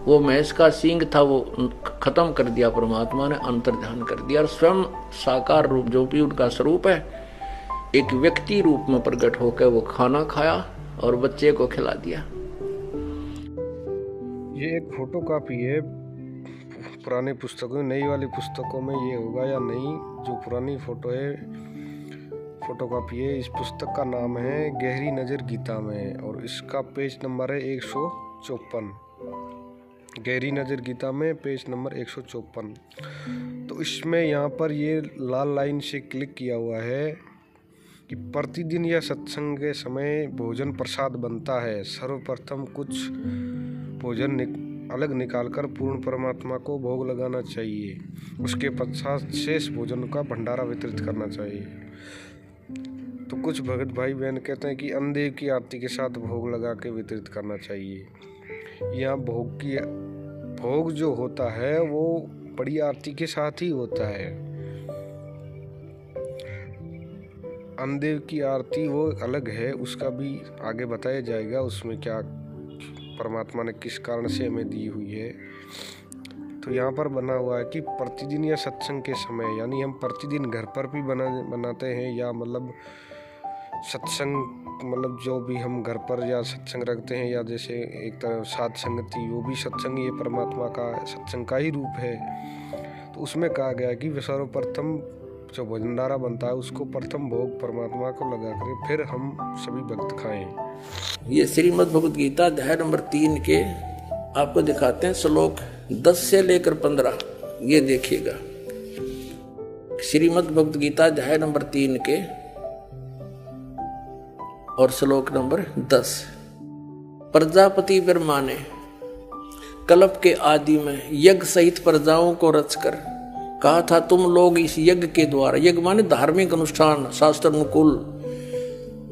वो भैंस का सींग था वो खत्म कर दिया परमात्मा ने, अंतर्ध्यान कर दिया और स्वयं साकार रूप जो भी उनका स्वरूप है एक व्यक्ति रूप में प्रकट होकर वो खाना खाया और बच्चे को खिला दिया। ये एक फोटो कॉपी है पुरानी पुस्तकों, नई वाली पुस्तकों में ये होगा या नहीं। जो पुरानी फोटो है, फोटो कॉपी है। इस पुस्तक का नाम है गहरी नज़र गीता में और इसका पेज नंबर है 154। गहरी नज़र गीता में पेज नंबर 154। तो इसमें यहाँ पर ये लाल लाइन से क्लिक किया हुआ है कि प्रतिदिन या सत्संग के समय भोजन प्रसाद बनता है। सर्वप्रथम कुछ भोजन अलग निकालकर पूर्ण परमात्मा को भोग लगाना चाहिए। उसके पश्चात शेष भोजन का भंडारा वितरित करना चाहिए। तो कुछ भगत भाई बहन कहते हैं कि अन्नदेव की आरती के साथ भोग लगा के वितरित करना चाहिए। यहाँ भोग जो होता है वो बड़ी आरती के साथ ही होता है। अन्नदेव की आरती वो अलग है, उसका भी आगे बताया जाएगा उसमें क्या परमात्मा ने किस कारण से हमें दी हुई है। तो यहाँ पर बना हुआ है कि प्रतिदिन या सत्संग के समय, यानी हम प्रतिदिन घर पर भी बनाते हैं या मतलब सत्संग मतलब जो भी हम घर पर या सत्संग रखते हैं, या जैसे एक तरह साध संगति वो भी सत्संग, ये परमात्मा का सत्संग का ही रूप है। तो उसमें कहा गया कि सर्वप्रथम जो भंडारा बनता है उसको प्रथम भोग परमात्मा को लगा कर फिर हम सभी भक्त खाएं। ये श्रीमद् भगवद गीता अध्याय नंबर 3 के आपको दिखाते हैं श्लोक 10 से लेकर 15। ये देखिएगा, श्रीमद् भगवद गीता अध्याय नंबर 3 के और श्लोक नंबर 10। प्रजापति ब्रह्मा ने कल्प के आदि में यज्ञ सहित प्रजाओं को रचकर कहा था, तुम लोग इस यज्ञ के द्वारा, यज्ञ माने धार्मिक अनुष्ठान, शास्त्र अनुकूल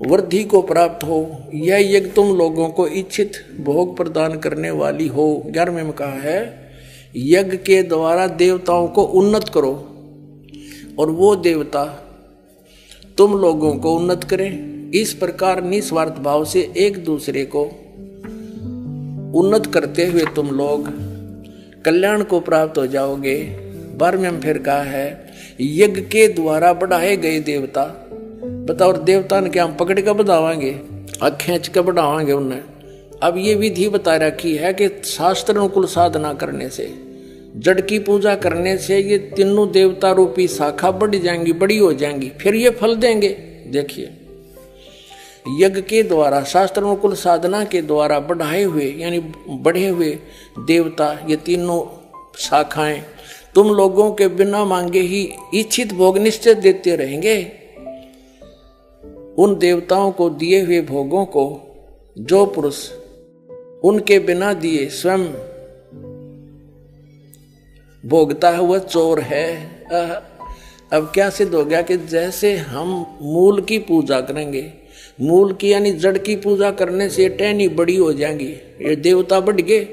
वृद्धि को प्राप्त हो। यह यज्ञ तुम लोगों को इच्छित भोग प्रदान करने वाली हो। 11वें में कहा है, यज्ञ के द्वारा देवताओं को उन्नत करो और वो देवता तुम लोगों को उन्नत करें। इस प्रकार निस्वार्थ भाव से एक दूसरे को उन्नत करते हुए तुम लोग कल्याण को प्राप्त हो जाओगे। 12वें में फिर कहा है, यज्ञ के द्वारा बढ़ाए गए देवता, बताओ देवता ने क्या हम पकड़ कर बढ़ावांगे, खींच कर बढ़ावांगे उन्हें। अब ये विधि बता रखी है कि शास्त्र अनुकूल साधना करने से, जड़ की पूजा करने से ये तीनों देवता रूपी शाखा बढ़ जाएंगी, बड़ी हो जाएंगी, फिर ये फल देंगे। देखिए, यज्ञ के द्वारा, शास्त्र अनुकूल साधना के द्वारा बढ़ाए हुए यानी बढ़े हुए देवता, ये तीनों शाखाएं तुम लोगों के बिना मांगे ही इच्छित भोग निश्चय देते रहेंगे। उन देवताओं को दिए हुए भोगों को जो पुरुष उनके बिना दिए स्वयं भोगता है वह चोर है। अब क्या सिद्ध हो गया कि जैसे हम मूल की पूजा करेंगे, मूल की यानी जड़ की पूजा करने से टहनी बड़ी हो जाएंगी, ये देवता बढ़ गए,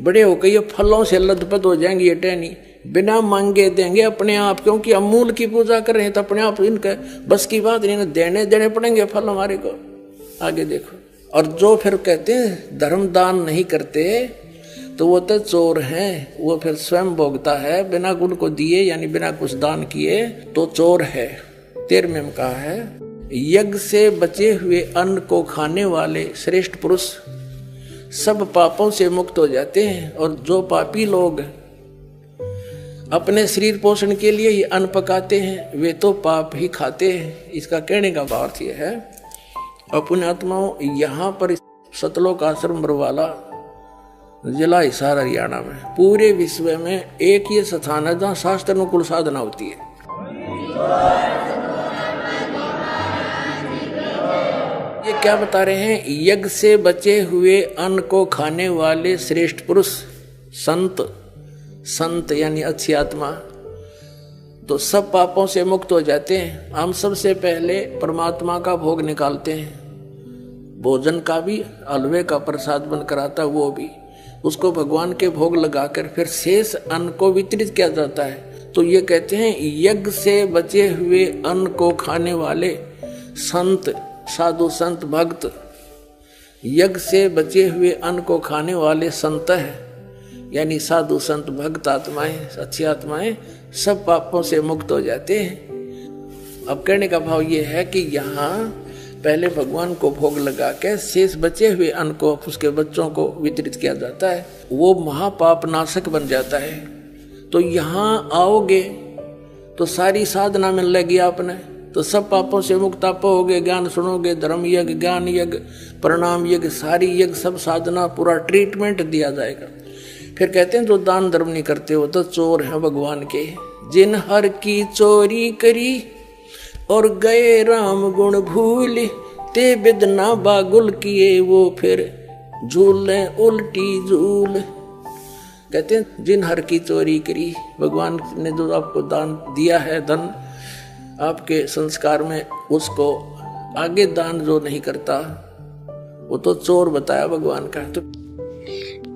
बड़े होकर ये फलों से लथपथ हो जाएंगी, ये टहनी बिना मांगे देंगे अपने आप, क्योंकि हम मूल की पूजा कर रहे हैं तो अपने आप इनका बस की बात नहीं, देने पड़ेंगे फल हमारे को। आगे देखो, और जो फिर कहते हैं धर्म दान नहीं करते तो वो तो चोर हैं, वो फिर स्वयं भोगता है बिना गुण को दिए यानी बिना कुछ दान किए तो चोर है। 13वें में कहा है, यज्ञ से बचे हुए अन्न को खाने वाले श्रेष्ठ पुरुष सब पापों से मुक्त हो जाते हैं, और जो पापी लोग अपने शरीर पोषण के लिए ये अन्न पकाते हैं वे तो पाप ही खाते हैं। इसका कहने का अर्थ यह है, अपने आत्माओं यहाँ पर सतलोक आश्रम बरवाला जिला हिसार हरियाणा में पूरे विश्व में एक ये स्थान है जहाँ शास्त्र अनुकूल साधना होती है। ये क्या बता रहे हैं, यज्ञ से बचे हुए अन्न को खाने वाले श्रेष्ठ पुरुष संत यानी अच्छी आत्मा तो सब पापों से मुक्त हो जाते हैं। हम सबसे पहले परमात्मा का भोग निकालते हैं, भोजन का भी, हलवे का प्रसाद बनकर आता वो भी, उसको भगवान के भोग लगाकर फिर शेष अन्न को वितरित किया जाता है। तो ये कहते हैं यज्ञ से बचे हुए अन्न को खाने वाले संत, साधु संत भक्त, यज्ञ से बचे हुए अन्न को खाने वाले संत है, यानी साधु संत भक्त आत्माएं, अच्छी आत्माएं सब पापों से मुक्त हो जाते हैं। अब कहने का भाव ये है कि यहाँ पहले भगवान को भोग लगा के शेष बचे हुए अन्न को उसके बच्चों को वितरित किया जाता है, वो महापाप नाशक बन जाता है। तो यहाँ आओगे तो सारी साधना मिलेगी आपने, तो सब पापों से मुक्त आप होगे। ज्ञान सुनोगे, धर्म यज्ञ, ज्ञान यज्ञ, प्रणाम यज्ञ, सारी यज्ञ, सब साधना, पूरा ट्रीटमेंट दिया जाएगा। फिर कहते हैं जो दान धर्म नहीं करते हो तो चोर हैं भगवान के। जिन हर की चोरी करी और गए राम गुण भूल, ते बिदना बागुल किए वो फिर झूले उल्टी झूल। कहते हैं जिन हर की चोरी करी, भगवान ने जो आपको दान दिया है, धन आपके संस्कार में, उसको आगे दान जो नहीं करता वो तो चोर बताया भगवान का। तो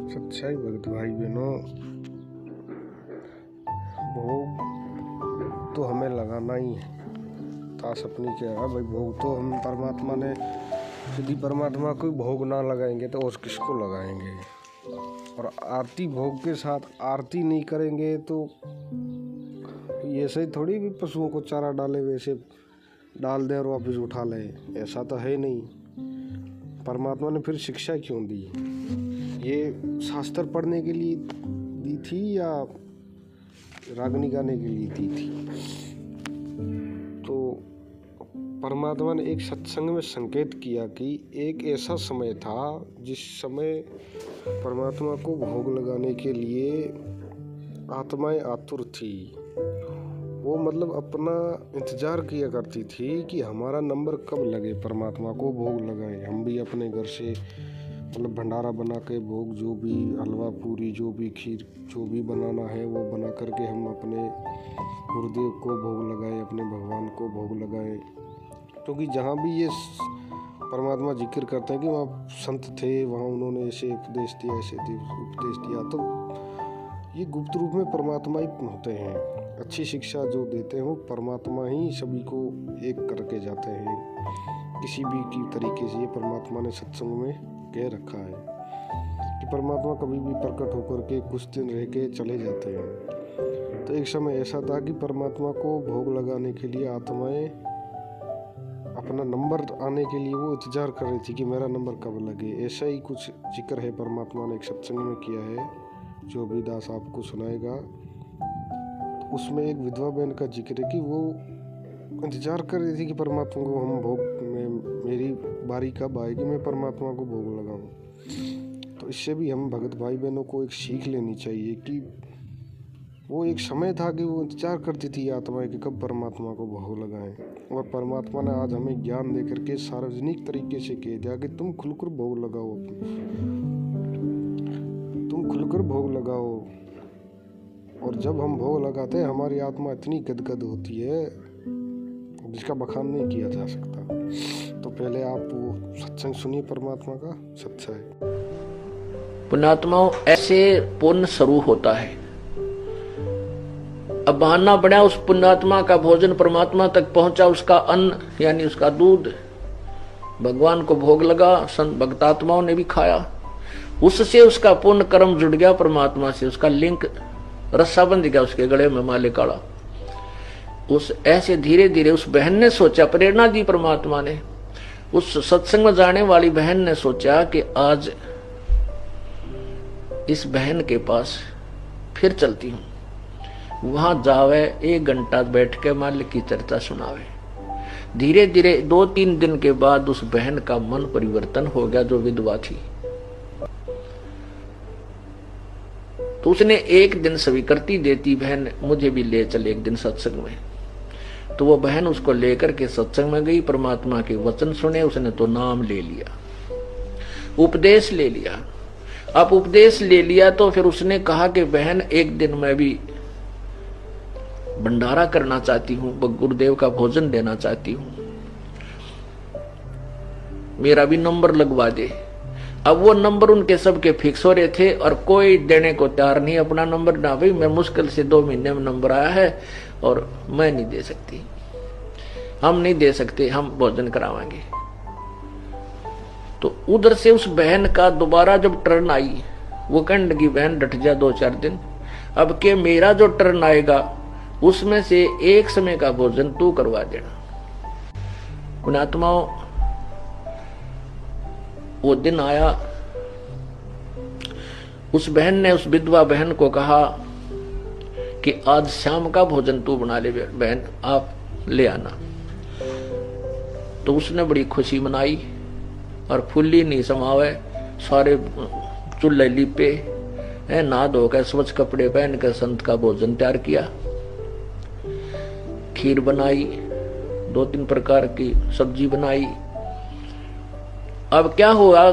सच्चाई भक्त भाई बहनों, भोग तो हमें लगाना ही है। तास अपनी क्या है भाई, भोग तो हम परमात्मा ने, यदि परमात्मा को भोग ना लगाएंगे तो और किसको लगाएंगे। और आरती भोग के साथ आरती नहीं करेंगे तो ये सही थोड़ी भी पशुओं को चारा डाले वैसे डाल दें और वापस उठा लें, ऐसा तो है नहीं। परमात्मा ने फिर शिक्षा क्यों दी? ये शास्त्र पढ़ने के लिए दी थी या रागनी गाने के लिए दी थी? तो परमात्मा ने एक सत्संग में संकेत किया कि एक ऐसा समय था जिस समय परमात्मा को भोग लगाने के लिए आत्माएं आतुर थी। वो मतलब अपना इंतजार किया करती थी कि हमारा नंबर कब लगे, परमात्मा को भोग लगाएं। हम भी अपने घर से मतलब भंडारा बना के भोग, जो भी हलवा पूरी, जो भी खीर, जो भी बनाना है वो बना करके हम अपने गुरुदेव को भोग लगाएं, अपने भगवान को भोग लगाएं। क्योंकि जहाँ भी ये परमात्मा जिक्र करते हैं कि वहाँ संत थे, वहाँ उन्होंने ऐसे उपदेश दिया, ऐसे उपदेश दिया, तो ये गुप्त रूप में परमात्मा ही होते हैं। अच्छी शिक्षा जो देते हैं वो परमात्मा ही सभी को एक करके जाते हैं। किसी भी की तरीके से ये परमात्मा ने सत्संग में कह रखा है कि परमात्मा कभी भी प्रकट होकर के कुछ दिन रह के चले जाते हैं। तो एक समय ऐसा था कि परमात्मा को भोग लगाने के लिए आत्माएं अपना नंबर आने के लिए वो इंतजार कर रही थी कि मेरा नंबर कब लगे। ऐसा ही कुछ जिक्र है परमात्मा ने एक सत्संग में किया है, जो भी दास आपको सुनाएगा। तो उसमें एक विधवा बहन का जिक्र है कि वो इंतजार कर रही थी कि परमात्मा को हम भोग में, मेरी बारी कब आएगी, मैं परमात्मा को भोग लगाऊं। तो इससे भी हम भगत भाई बहनों को एक सीख लेनी चाहिए कि वो एक समय था कि वो इंतजार करती थी आत्माएं कि कब परमात्मा को भोग लगाएं। और परमात्मा ने आज हमें ज्ञान दे करके सार्वजनिक तरीके से कह दिया कि तुम खुलकर भोग लगाओ, तुम खुलकर भोग लगाओ। और जब हम भोग लगाते हैं हमारी आत्मा इतनी गदगद होती है जिसका बखान नहीं किया जा सकता। तो पहले आप वो सत्संग सुनिए परमात्मा का, सच्चा है। पुण्यात्माओं, ऐसे पुण्य स्वरूप होता है। अब बहाना बना उस पुण्यात्मा का भोजन परमात्मा तक पहुंचा, उसका अन्न यानी उसका दूध भगवान को भोग लगा, संत भक्तात्माओं ने भी खाया, उससे उसका पुण्य कर्म जुड़ गया परमात्मा से, उसका लिंक रस्सा बंध गया उसके गले में माले काला। उस ऐसे धीरे धीरे उस बहन ने सोचा, प्रेरणा दी परमात्मा ने, उस सत्संग में जाने वाली बहन ने सोचा कि आज इस बहन के पास फिर चलती हूं, वहां जावे 1 घंटा बैठ के माल्य की चर्चा सुनावे। धीरे धीरे 2-3 दिन के बाद उस बहन का मन परिवर्तन हो गया जो विधवा थी। तो उसने एक दिन स्वीकृति देती, बहन मुझे भी ले चले एक दिन सत्संग में। तो वो बहन उसको लेकर के सत्संग में गई, परमात्मा के वचन सुने, उसने तो नाम ले लिया, उपदेश ले लिया। अब उपदेश ले लिया तो फिर उसने कहा कि बहन एक दिन मैं भी भंडारा करना चाहती हूँ, गुरुदेव का भोजन देना चाहती हूँ, मेरा भी नंबर लगवा दे। अब वो नंबर उनके सबके फिक्स हो रहे थे और कोई देने को तैयार नहीं अपना नंबर। ना भाई मैं मुश्किल से 2 महीने में नंबर आया है और मैं नहीं दे सकती, हम नहीं दे सकते, हम भोजन करावाएंगे। तो उधर से उस बहन का दोबारा जब टर्न आई, वो कहने लगी बहन डट जा 2-4 दिन, अब के मेरा जो टर्न आएगा उसमें से एक समय का भोजन तू करवा देना। पुण्यात्माओं, वो दिन आया, उस बहन ने उस विधवा बहन को कहा कि आज शाम का भोजन तू बना ले बहन, आप ले आना। तो उसने बड़ी खुशी मनाई और फुल्ली नहीं समावे, सारे चूल्हे लिपे, नहा धोकर स्वच्छ कपड़े पहनकर संत का भोजन तैयार किया। खीर बनाई, 2-3 प्रकार की सब्जी बनाई। अब क्या हुआ,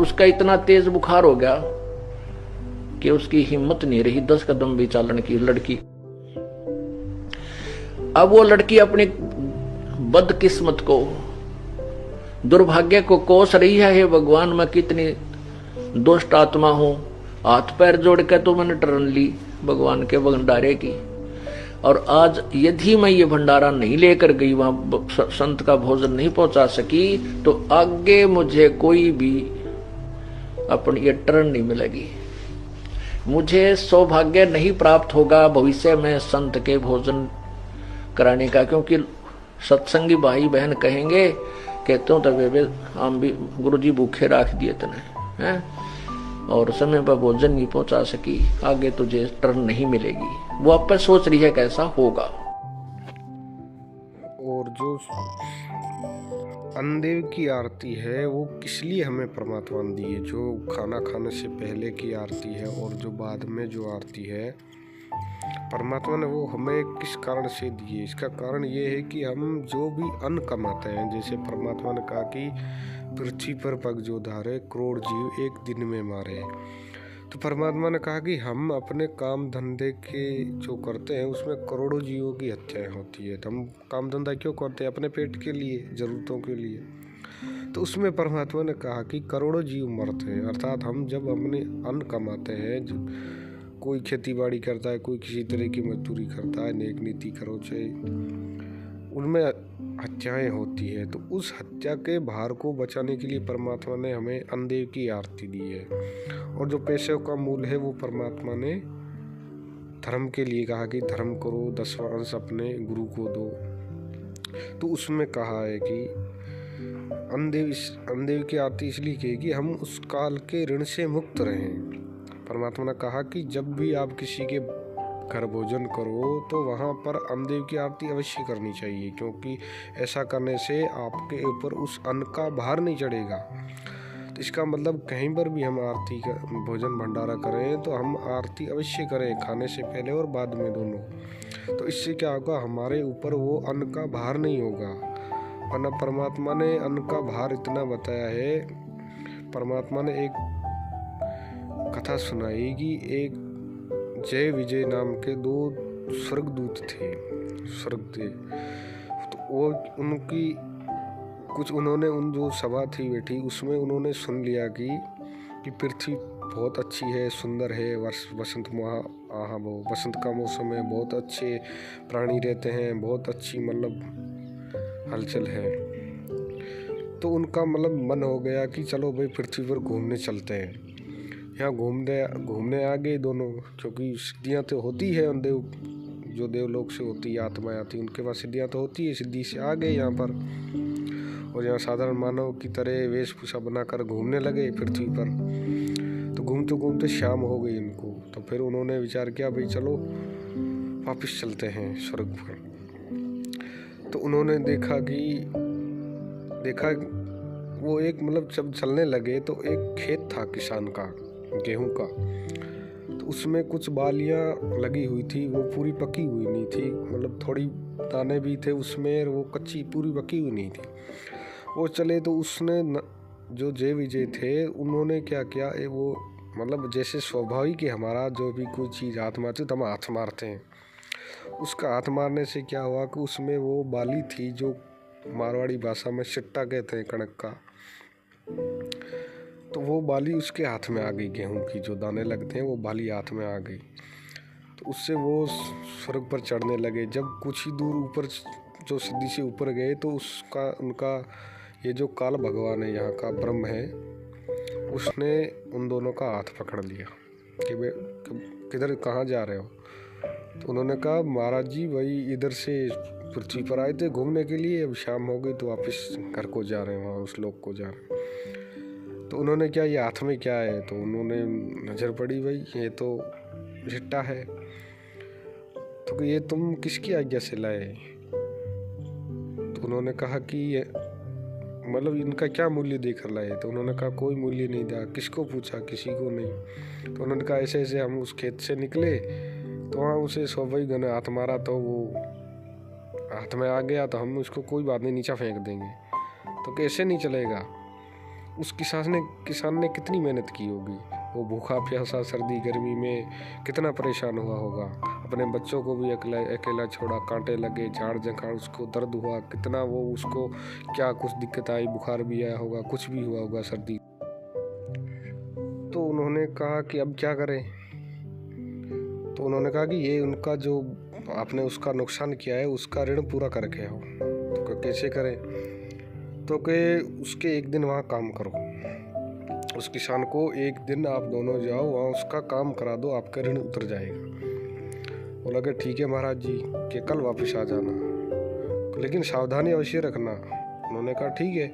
उसका इतना तेज बुखार हो गया कि उसकी हिम्मत नहीं रही 10 कदम भी चालन की लड़की। अब वो लड़की अपनी बदकिस्मत को, दुर्भाग्य को कोस रही है, हे भगवान मैं कितनी दुष्ट आत्मा हूं, हाथ पैर जोड़ के तो मैंने टर्न ली भगवान के भंडारे की, और आज यदि मैं ये भंडारा नहीं लेकर गई, वहां संत का भोजन नहीं पहुंचा सकी, तो आगे मुझे कोई भी अपनी ये टर्न नहीं मिलेगी, मुझे सौभाग्य नहीं प्राप्त होगा भविष्य में संत के भोजन कराने का। क्योंकि सत्संगी भाई बहन कहेंगे कहते हो तब हम भी गुरुजी भूखे रख दिए तने हैं और समय पर भोजन नहीं पहुंचा सकी, आगे तुझे टर्न नहीं मिलेगी। वो आप पर सोच रही है कैसा होगा। और जो अन्नदेव की आरती है वो किस लिए हमें परमात्मा ने दी है, जो खाना खाने से पहले की आरती है और जो बाद में जो आरती है परमात्मा ने वो हमें किस कारण से दी है। इसका कारण ये है कि हम जो भी अन्न कमाते हैं, जैसे परमात्मा ने कहा कि पृथ्वी पर पग जो धारे करोड़ जीव एक दिन में मारे, तो परमात्मा ने कहा कि हम अपने काम धंधे के जो करते हैं उसमें करोड़ों जीवों की हत्याएं होती है। तो हम काम धंधा क्यों करते हैं? अपने पेट के लिए, ज़रूरतों के लिए। तो उसमें परमात्मा ने कहा कि करोड़ों जीव मरते हैं, अर्थात हम जब अपने अन्न कमाते हैं, कोई खेती बाड़ी करता है, कोई किसी तरह की मजदूरी करता है, नेक नीति करो चाहे, उनमें हत्याएं होती है। तो उस हत्या के भार को बचाने के लिए परमात्मा ने हमें अन्नदेव की आरती दी है। और जो पैसे का मूल है वो परमात्मा ने धर्म के लिए कहा कि धर्म करो, 10वां अंश अपने गुरु को दो। तो उसमें कहा है कि अन्नदेव की आरती इसलिए की कि हम उस काल के ऋण से मुक्त रहें। परमात्मा ने कहा कि जब भी आप किसी के घर भोजन करो तो वहाँ पर अन्नदेव की आरती अवश्य करनी चाहिए, क्योंकि ऐसा करने से आपके ऊपर उस अन्न का भार नहीं चढ़ेगा। तो इसका मतलब कहीं पर भी हम आरती का भोजन भंडारा करें तो हम आरती अवश्य करें, खाने से पहले और बाद में दोनों। तो इससे क्या होगा, हमारे ऊपर वो अन्न का भार नहीं होगा। वरना परमात्मा ने अन्न का भार इतना बताया है। परमात्मा ने एक कथा सुनाई कि एक जय विजय नाम के 2 स्वर्गदूत थे, स्वर्गदेव। तो वो उनकी कुछ उन्होंने उन जो सभा थी बैठी उसमें उन्होंने सुन लिया कि पृथ्वी बहुत अच्छी है, सुंदर है, बसंत बसंत का मौसम है, बहुत अच्छे प्राणी रहते हैं, बहुत अच्छी मतलब हलचल है। तो उनका मतलब मन हो गया कि चलो भाई पृथ्वी पर घूमने चलते हैं। यहाँ घूमने आ गए दोनों, क्योंकि सिद्धियाँ तो होती है उन जो देवलोक से होती है, आत्माएं आती है, उनके पास सिद्धियाँ तो होती है। सिद्धि से आ गए यहाँ पर और यहाँ साधारण मानव की तरह वेशभूषा बनाकर घूमने लगे पृथ्वी पर। तो घूमते घूमते शाम हो गई उनको। तो फिर उन्होंने विचार किया भाई चलो वापस चलते हैं स्वर्ग पर। तो उन्होंने देखा वो एक मतलब जब चलने लगे तो एक खेत था किसान का, गेहूं का। तो उसमें कुछ बालियां लगी हुई थी, वो पूरी पकी हुई नहीं थी, मतलब थोड़ी दाने भी थे उसमें, वो कच्ची पूरी पकी हुई नहीं थी। वो चले तो उसने जो जय विजय थे उन्होंने क्या किया, वो मतलब जैसे स्वाभाविक है हमारा जो भी कोई चीज़ हाथ मारती तो हम हाथ मारते हैं, उसका हाथ मारने से क्या हुआ कि उसमें वो बाली थी जो मारवाड़ी भाषा में सिट्टा कहते हैं, कणक का। तो वो बाली उसके हाथ में आ गई, गेहूं की जो दाने लगते हैं वो बाली हाथ में आ गई। तो उससे वो स्वर्ग पर चढ़ने लगे। जब कुछ ही दूर ऊपर जो सिद्धि से ऊपर गए तो उनका ये जो काल भगवान है, यहाँ का ब्रह्म है, उसने उन दोनों का हाथ पकड़ लिया कि वे किधर कहाँ जा रहे हो। तो उन्होंने कहा महाराज जी वही इधर से पृथ्वी पर आए थे घूमने के लिए, अब शाम हो गई तो वापस घर को जा रहे हैं, वहाँ उस लोक को जा रहे हैं। तो उन्होंने क्या ये हाथ में क्या है, तो उन्होंने नज़र पड़ी भाई ये तो झिट्टा है। तो ये तुम किसकी आज्ञा से लाए। तो उन्होंने कहा कि मतलब इनका क्या मूल्य देकर लाए। तो उन्होंने कहा कोई मूल्य नहीं दिया। किसको पूछा, किसी को नहीं। तो उन्होंने कहा ऐसे ऐसे हम उस खेत से निकले तो वहाँ उसे स्वाभाविक ने हाथ मारा तो वो हाथ में आ गया, तो हम उसको कोई बात नहीं नीचा फेंक देंगे। तो कैसे नहीं चलेगा। उस किसान ने कितनी मेहनत की होगी, वो भूखा प्यासा सर्दी गर्मी में कितना परेशान हुआ होगा, अपने बच्चों को भी अकेला छोड़ा, कांटे लगे, झाड़ झंखाड़, उसको दर्द हुआ कितना, वो उसको क्या कुछ दिक्कत आई, बुखार भी आया होगा, कुछ भी हुआ होगा सर्दी। तो उन्होंने कहा कि अब क्या करें। तो उन्होंने कहा कि ये उनका जो आपने उसका नुकसान किया है उसका ऋण पूरा करके आओ। तो कैसे करें। तो कि उसके एक दिन वहाँ काम करो, उस किसान को एक दिन आप दोनों जाओ वहाँ उसका काम करा दो, आपका ऋण उतर जाएगा। बोला कि ठीक है महाराज जी कि कल वापस आ जाना, लेकिन सावधानी अवश्य रखना। उन्होंने कहा ठीक है।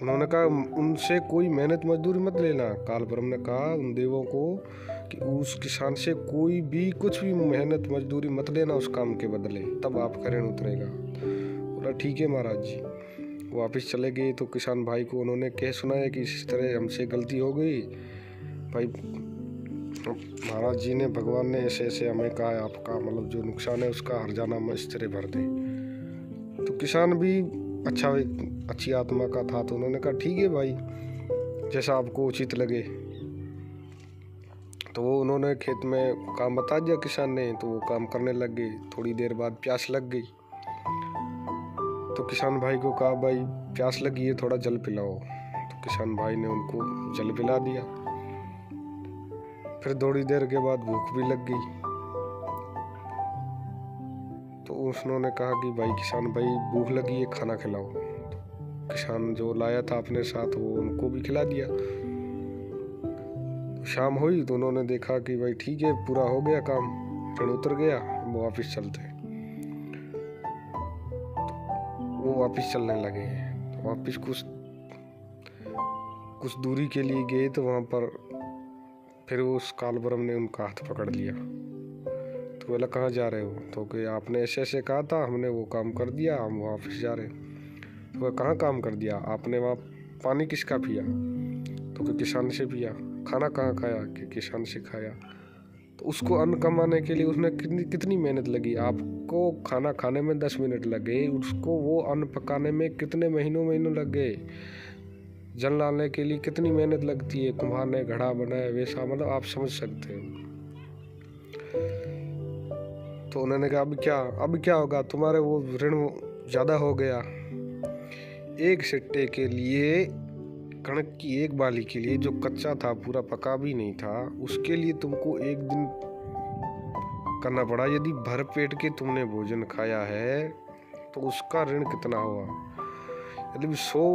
उन्होंने कहा उनसे कोई मेहनत मजदूरी मत लेना। काल ब्रह्म ने कहा उन देवों को कि उस किसान से कोई भी कुछ भी मेहनत मजदूरी मत लेना उस काम के बदले, तब आपका ऋण उतरेगा। बोला ठीक है महाराज जी। वापस चले गए तो किसान भाई को उन्होंने कह सुनाया कि इस तरह हमसे गलती हो गई भाई, महाराज जी ने भगवान ने ऐसे ऐसे हमें कहा है आपका मतलब जो नुकसान है उसका हर्जाना हम इस तरह भर दें। तो किसान भी अच्छी आत्मा का था, तो उन्होंने कहा ठीक है भाई जैसा आपको उचित लगे। तो वो उन्होंने खेत में काम बता दिया किसान ने, तो वो काम करने लग गए। थोड़ी देर बाद प्यास लग गई तो किसान भाई को कहा भाई प्यास लगी है थोड़ा जल पिलाओ। तो किसान भाई ने उनको जल पिला दिया। फिर थोड़ी देर के बाद भूख भी लग गई तो उन्होंने कहा कि भाई किसान भाई भूख लगी है खाना खिलाओ। तो किसान जो लाया था अपने साथ वो उनको भी खिला दिया। तो शाम हुई तो उन्होंने देखा कि भाई ठीक है पूरा हो गया काम, ऋण उतर गया, वो वापस चलते। वो वापस चलने लगे। तो वापस कुछ दूरी के लिए गए तो वहाँ पर फिर उस काल ब्रह्म ने उनका हाथ पकड़ लिया। तो बोला कहाँ जा रहे हो। तो कि आपने ऐसे ऐसे कहा था, हमने वो काम कर दिया, हम वापस जा रहे हैं। तो वह कहाँ काम कर दिया आपने, वहाँ पानी किसका पिया। तो कि किसान से पिया। खाना कहाँ खाया कि किसान से खाया। तो उसको अन्न कमाने के लिए उसने कितनी मेहनत लगी। आपको खाना खाने में 10 मिनट लग गए, उसको वो अन्न पकाने में कितने महीनों लग गए। जल डालने के लिए कितनी मेहनत लगती है, कुम्हार ने घड़ा बनाया वैसा, मतलब आप समझ सकते हो। तो उन्होंने कहा अब क्या होगा, तुम्हारे वो ऋण ज़्यादा हो गया। एक सिट्टे के लिए, कणक की एक बाली के लिए जो कच्चा था पूरा पका भी नहीं था, उसके लिए तुमको एक दिन करना पड़ा। यदि भर पेट के तुमने भोजन खाया है तो उसका ऋण कितना हुआ। यदि 100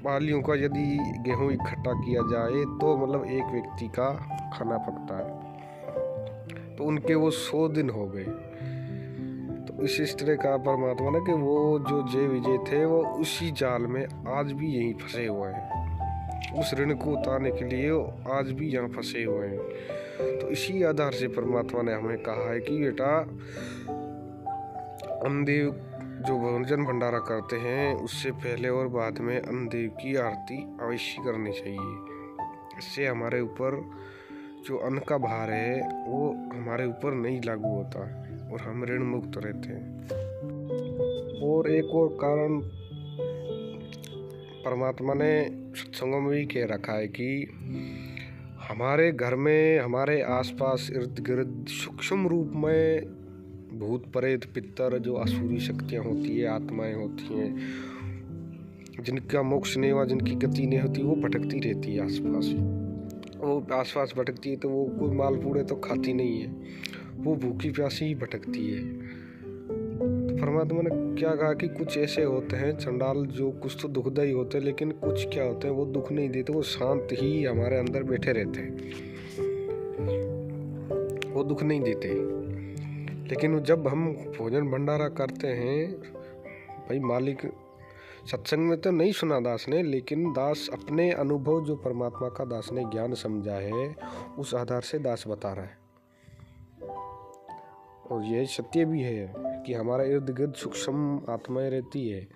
बालियों का यदि गेहूं इकट्ठा किया जाए तो मतलब एक व्यक्ति का खाना पकता है। तो उनके वो 100 दिन हो गए। तो इस तरह का परमात्मा ने कि वो जो जय विजय थे वो उसी जाल में आज भी यहीं फंसे हुए हैं। उस ऋण को उतारने के लिए आज भी यहाँ फंसे हुए हैं। तो इसी आधार से परमात्मा ने हमें कहा है कि बेटा अन्नदेव जो भोजन भंडारा करते हैं उससे पहले और बाद में अन्नदेव की आरती अवश्य करनी चाहिए। इससे हमारे ऊपर जो अन्न का भार है वो हमारे ऊपर नहीं लागू होता और हम ऋण मुक्त रहते हैं। और एक और कारण परमात्मा ने सत्संगों में भी कह रखा है कि हमारे घर में, हमारे आसपास, इर्द गिर्द सूक्ष्म रूप में भूत प्रेत पितर जो असुरी शक्तियाँ होती है, आत्माएं होती हैं, जिनका मोक्ष नहीं हुआ, जिनकी गति नहीं होती, वो भटकती रहती है आसपास। वो आसपास भटकती है तो वो कोई माल पूड़े तो खाती नहीं है, वो भूखी प्यासी ही भटकती है। तो परमात्मा ने क्या कहा कि कुछ ऐसे होते हैं चंडाल जो कुछ तो दुखदाई होते हैं, लेकिन कुछ क्या होते हैं वो दुख नहीं देते, वो शांत ही हमारे अंदर बैठे रहते हैं, वो दुख नहीं देते। लेकिन जब हम भोजन भंडारा करते हैं, भाई मालिक सत्संग में तो नहीं सुना दास ने, लेकिन दास अपने अनुभव जो परमात्मा का दास ने ज्ञान समझा है उस आधार से दास बता रहा है। और यह सत्य भी है कि हमारा इर्द गिर्द सूक्ष्म आत्माएं रहती है,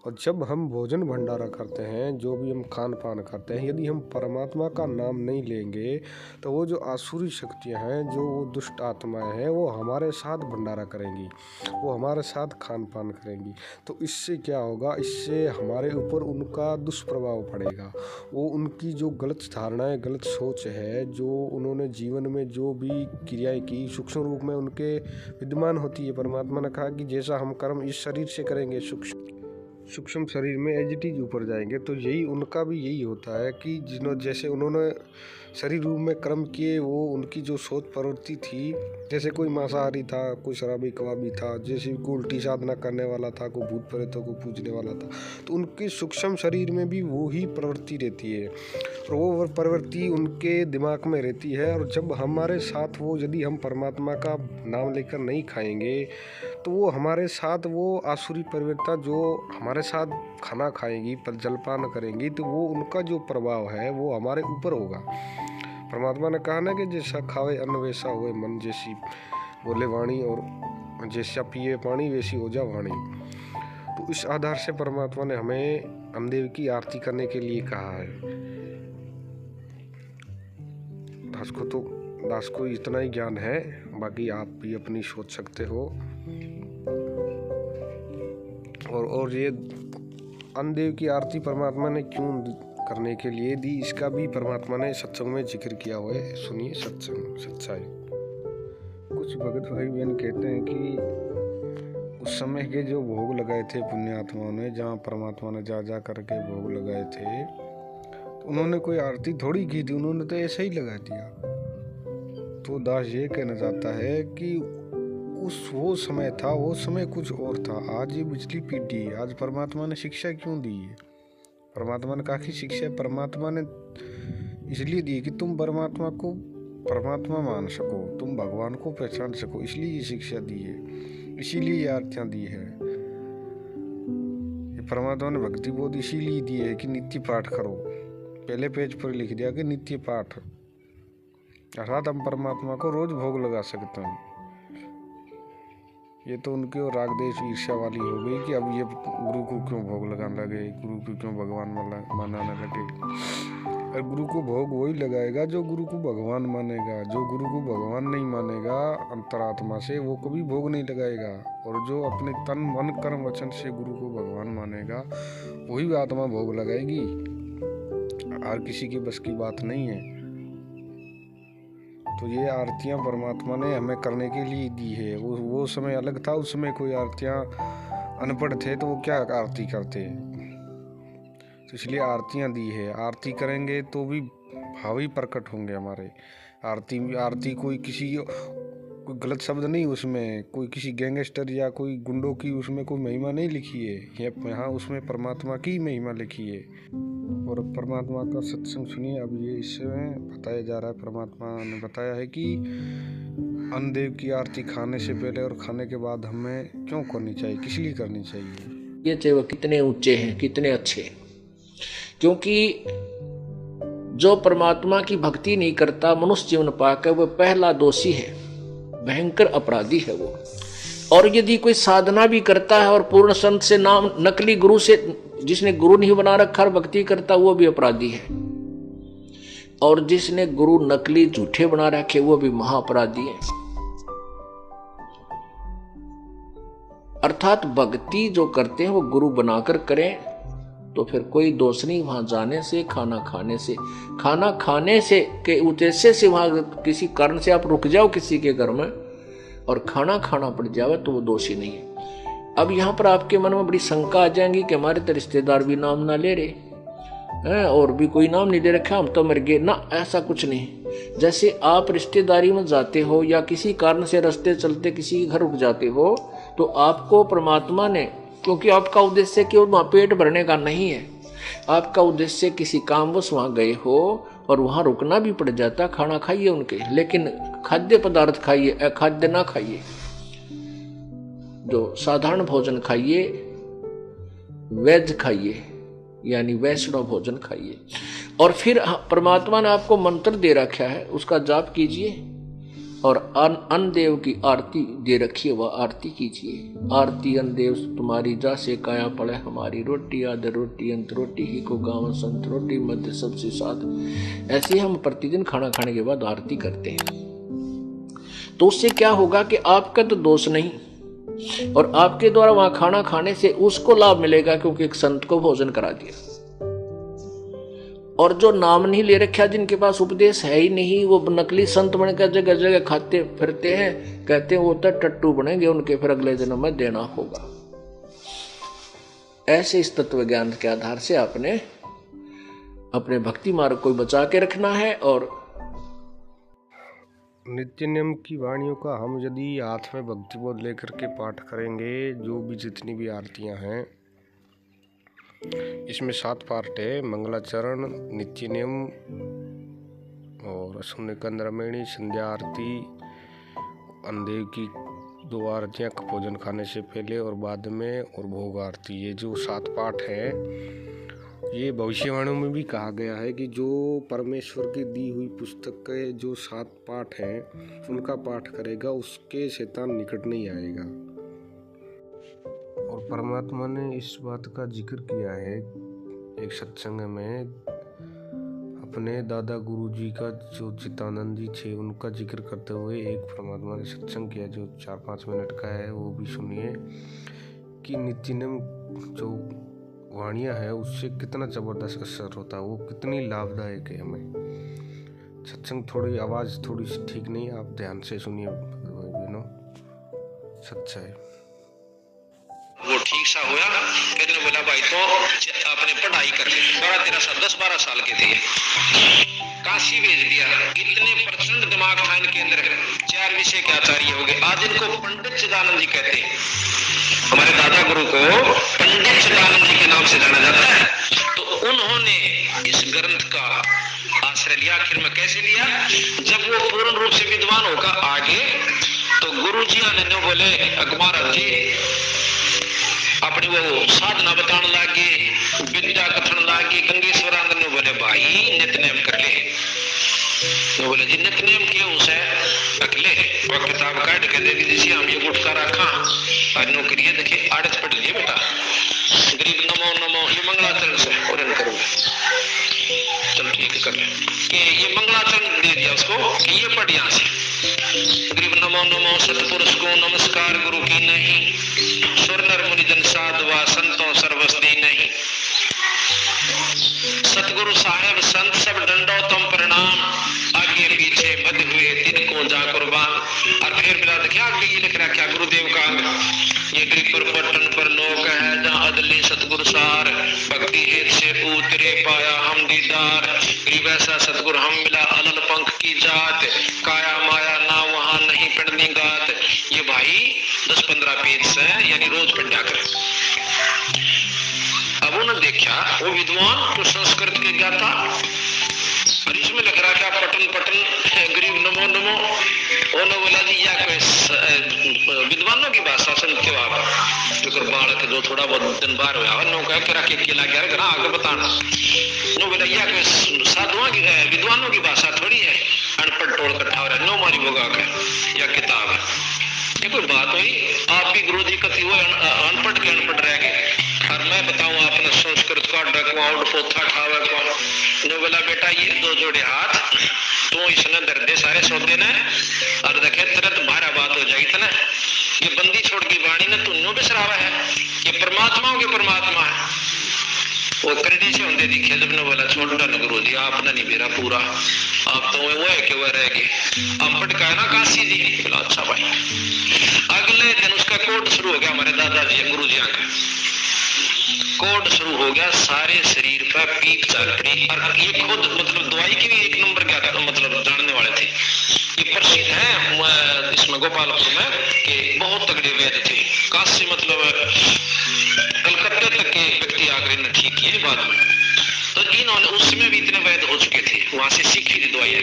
और जब हम भोजन भंडारा करते हैं, जो भी हम खान पान करते हैं, यदि हम परमात्मा का नाम नहीं लेंगे तो वो जो आसुरी शक्तियां हैं, जो वो दुष्ट आत्माएं हैं, वो हमारे साथ भंडारा करेंगी, वो हमारे साथ खान पान करेंगी। तो इससे क्या होगा, इससे हमारे ऊपर उनका दुष्प्रभाव पड़ेगा। वो उनकी जो गलत धारणाएं, गलत सोच है, जो उन्होंने जीवन में जो भी क्रियाएं की सूक्ष्म रूप में उनके विद्यमान होती है। परमात्मा ने कहा कि जैसा हम कर्म इस शरीर से करेंगे, सूक्ष्म शरीर में एज इट इज ऊपर जाएंगे। तो यही उनका भी यही होता है कि जैसे उन्होंने शरीर रूप में कर्म किए, वो उनकी जो सोच प्रवृत्ति थी, जैसे कोई मांसाहारी था, कोई शराबी कबाबी था, जैसे कोई उल्टी साधना करने वाला था, कोई भूत प्रेतों को पूजने वाला था, तो उनके सूक्ष्म शरीर में भी वो ही प्रवृत्ति रहती है, और वो प्रवृत्ति उनके दिमाग में रहती है। और जब हमारे साथ वो, यदि हम परमात्मा का नाम लेकर नहीं खाएंगे, तो वो हमारे साथ, वो आसुरी प्रवृत्ता जो हमारे साथ खाना खाएंगी, पर जलपान करेंगी, तो वो उनका जो प्रभाव है वो हमारे ऊपर होगा। परमात्मा ने कहा ना कि जैसा खावे अन्न वैसा होए मन, जैसी बोले वाणी और जैसा पिए पानी वैसी हो जा वाणी। तो इस आधार से परमात्मा ने हमें हमदेव की आरती करने के लिए कहा है। दास को इतना ही ज्ञान है, बाकी आप भी अपनी सोच सकते हो। और ये अन्नदेव की आरती परमात्मा ने क्यों करने के लिए दी, इसका भी परमात्मा ने सत्संग में जिक्र किया हुआ है। सुनिए सत्संग सच्चाई। कुछ भगत भाई बहन कहते हैं कि उस समय के जो भोग लगाए थे पुण्यात्माओं ने, जहाँ परमात्मा ने जा जा करके भोग लगाए थे, तो उन्होंने कोई आरती थोड़ी की थी, उन्होंने तो ऐसे ही लगा दिया। तो दास ये कहना चाहता है कि वो समय था, वो समय कुछ और था। आज ये पिछली पीढ़ी है। आज परमात्मा ने शिक्षा क्यों दी है? परमात्मा ने काफी शिक्षा परमात्मा ने इसलिए दी कि तुम परमात्मा को परमात्मा मान सको, तुम भगवान को पहचान सको, इसलिए ये शिक्षा दी है, इसीलिए ये आरतियां दी है। ये परमात्मा ने भक्ति बोध इसीलिए दी है कि नित्य पाठ करो। पहले पेज पर लिख दिया कि नित्य पाठ, अर्थात हम परमात्मा को रोज भोग लगा सकते हैं। ये तो उनके और राग देश ईर्ष्या वाली हो गई कि अब ये गुरु को क्यों भोग लगाने लगे, गुरु को क्यों भगवान मानने लगे। और गुरु को भोग वही लगाएगा जो गुरु को भगवान मानेगा। जो गुरु को भगवान नहीं मानेगा अंतरात्मा से, वो कभी भोग नहीं लगाएगा। और जो अपने तन मन कर्म वचन से गुरु को भगवान मानेगा, वही आत्मा भोग लगाएगी। और किसी के बस की बात नहीं है। तो ये आरतियां परमात्मा ने हमें करने के लिए दी है। वो समय अलग था, उस समय कोई आरतियां अनपढ़ थे तो वो क्या आरती करते, तो इसलिए आरतियां दी है। आरती करेंगे तो भी भाव ही प्रकट होंगे हमारे। आरती कोई गलत शब्द नहीं, उसमें कोई किसी गैंगस्टर या कोई गुंडों की उसमें कोई महिमा नहीं लिखी है। यहाँ उसमें परमात्मा की महिमा लिखी है। और परमात्मा का सत्संग सुनिए। अब ये इसमें बताया जा रहा है, परमात्मा ने बताया है कि अन्नदेव की आरती खाने से पहले और खाने के बाद हमें क्यों करनी चाहिए, किस लिए करनी चाहिए। ये चाहे वो कितने ऊंचे हैं, कितने अच्छे, क्योंकि जो परमात्मा की भक्ति नहीं करता, मनुष्य जीवन पाकर, वो पहला दोषी है, भयंकर अपराधी है वो। और यदि कोई साधना भी करता है और पूर्ण संत से नाम, नकली गुरु से, जिसने गुरु नहीं बना रखा, भक्ति करता, वो भी अपराधी है। और जिसने गुरु नकली झूठे बना रखे, वो भी महाअपराधी है। अर्थात भक्ति जो करते हैं वो गुरु बनाकर करें, तो फिर कोई दोष नहीं वहां जाने से, खाना खाने से के उद्देश्य से वहां किसी कारण से आप रुक जाओ किसी के घर में और खाना खाना पड़ जावे, तो वो दोषी नहीं है। अब यहाँ पर आपके मन में बड़ी शंका आ जाएंगी कि हमारे तो रिश्तेदार भी नाम ना ले रहे हैं और भी कोई नाम नहीं दे रखा, हम तो मर गए ना। ऐसा कुछ नहीं। जैसे आप रिश्तेदारी में जाते हो या किसी कारण से रास्ते चलते किसी घर रुक जाते हो, तो आपको परमात्मा ने, क्योंकि आपका उद्देश्य केवल वहां पेट भरने का नहीं है, आपका उद्देश्य किसी कामवश वहां गए हो और वहां रुकना भी पड़ जाता, खाना खाइए उनके, लेकिन खाद्य पदार्थ खाइए, अखाद्य ना खाइए, जो साधारण भोजन खाइए, वेज खाइए, यानी वैष्णव भोजन खाइए। और फिर परमात्मा ने आपको मंत्र दे रखा है, उसका जाप कीजिए और अन्न देव की आरती दे रखी है, वह आरती कीजिए। आरती अन्न देव तुम्हारी जा से काया पड़े हमारी, रोटी आदर रोटी अंत रोटी ही को गाँव संत, रोटी मध्य सबसे साथ। ऐसे हम प्रतिदिन खाना खाने के बाद आरती करते हैं। तो उससे क्या होगा कि आपका तो दोष नहीं, और आपके द्वारा वहां खाना खाने से उसको लाभ मिलेगा, क्योंकि एक संत को भोजन करा दिया। और जो नाम नहीं ले रखा, जिनके पास उपदेश है ही नहीं, वो नकली संत बनकर जगह जगह खाते फिरते हैं, कहते हैं वो तो टट्टू बनेंगे, उनके फिर अगले जन्म में देना होगा। ऐसे इस तत्व ज्ञान के आधार से आपने अपने भक्ति मार्ग को बचा के रखना है। और नित्य नियम की वाणियों का हम यदि हाथ में भक्ति बोध लेकर के पाठ करेंगे, जो भी जितनी भी आरतियां हैं, इसमें 7 पार्ट है। मंगलाचरण, नित्य नियम और शून्य कंद्रमेणी, संध्या आरती, अंधेव की 2 आरतियां भोजन खाने से पहले और बाद में, और भोग आरती। ये जो 7 पाठ है, ये भविष्यवाणियों में भी कहा गया है कि जो परमेश्वर की दी हुई पुस्तक के जो 7 पाठ हैं, उनका पाठ करेगा, उसके शैतान निकट नहीं आएगा। और परमात्मा ने इस बात का जिक्र किया है एक सत्संग में, अपने दादा गुरुजी का जो चित्तानंद जी थे, उनका जिक्र करते हुए एक परमात्मा ने सत्संग किया जो 4-5 मिनट का है, वो भी सुनिए कि नित्य नियम जो वाणियाँ है उससे कितना ज़बरदस्त असर होता है, वो कितनी लाभदायक है हमें। सत्संग थोड़ी आवाज़ थोड़ी ठीक नहीं है, आप ध्यान से सुनिए, सच्चा है। वो ठीक सा हुआ, कहने बोला भाई तो आपने पढ़ाई कर ली, 10-12 साल के थे, काशी भेज दिया। इतने प्रचंड दिमाग था इनके अंदर, 4 विषय के आचार्य हो गए। आज इनको पंडित चिदानंद जी कहते हैं। हमारे दादा गुरु को पंडित चिदानंद जी के नाम से जाना जाता है। तो उन्होंने इस ग्रंथ का आश्रय लिया। आखिर में कैसे लिया? जब वो पूर्ण रूप से विद्वान होगा आगे, तो गुरु जी ने बोले अकबर जी अपनी वो साधना बताने लगे, विद्या कथन लगे। गंगेश्वरानंद ने बोले भाई नित्यनेम कर ले। तो बोले जी नित्यनेम के उसे अकेले वो किताब काट के दे दी, हम ये गुटका रखा और नौकरी है, देखिए आड़त पढ़ लीजिए बेटा, गरीब नमो नमो, ये मंगलाचरण से और करो। चलो ठीक है कर ले, कि ये मंगलाचरण दे दिया उसको कि ये पढ़ यहाँ से, गरीब नमो नमो, सतपुरुष को नमस्कार, गुरु की नहीं, सुर नर मुनि जन साधवा, संतों सर्वस्ती नहीं, सतगुरु साहेब संत सब दंडोतम प्रणाम, आगे पीछे बद हुए दिन को जा कुर्बान। और फिर मिला क्या आगे लिख रहा, क्या गुरुदेव का ये गिरिपुर पट्टन पर लोक है जहाँ अदली सतगुरु सार, भक्ति हेत से उतरे पाया हम दीदार, गरीब ऐसा सतगुरु हम मिला अलल पंख की जात, काया माया ना वहां नहीं पढ़नी गात। ये भाई 10-15 पेज से यानी रोज पढ़ा कर। अब उन्होंने देखा वो विद्वान तो संस्कृत के ज्ञाता, और इसमें लिख रहा क्या पटन पटन गरीब नमो नमो। उन्होंने बोला जी या कोई विद्वानों की भाषा सुनते हो आप, तो बालक जो थोड़ा बहुत दिन बार हुआ नो कह के रखे केला गया आगे बताना। नो बोला या कोई साधुओं की विद्वानों की भाषा थोड़ी है, अनपढ़ टोल कट्ठा हो रहा है, नो मारी बोगा का या किताब है। ये कोई बात हुई? आप भी गुरु जी कथी हुए अनपढ़ के अनपढ़ रह गए, और मैं बताऊं आपने संस्कृत का डकवाउंड पोथा ठावे कौन। जो बोला बेटा ये 2 जोड़े हाथ तो इसने दर्दे सारे सौदे ने, और देखे तुरंत भारा बात हो जाएगी ना। ये बंदी छोड़ की वाणी ने तुन्नो बिसरावा है, ये परमात्माओं के परमात्मा है। वो करडी से होंगे दिखे, जब ने बोला छोटा न गुरु जी आपने नहीं मेरा पूरा, आप तो वो है कि वह रह गए। अम्पट का है ना काशी जी, बोला अच्छा भाई। अगले अगले दिन उसका कोड शुरू हो गया, हमारे दादाजी गुरु जी का कोड शुरू हो गया, सारे शरीर पर पीप चल पड़ी। और ये खुद मतलब दवाई के भी एक नंबर क्या मतलब जानने वाले थे। ये प्रसिद्ध है इसमें गोपालपुर में कि बहुत तगड़े वैद्य थे, काशी मतलब कलकत्ते तक के व्यक्ति आकर इन्हें ठीक किए बाद में। तो इन्होंने उसमें भी इतने वैद्य हो चुके थे, वहां से सीखी थी दवाई,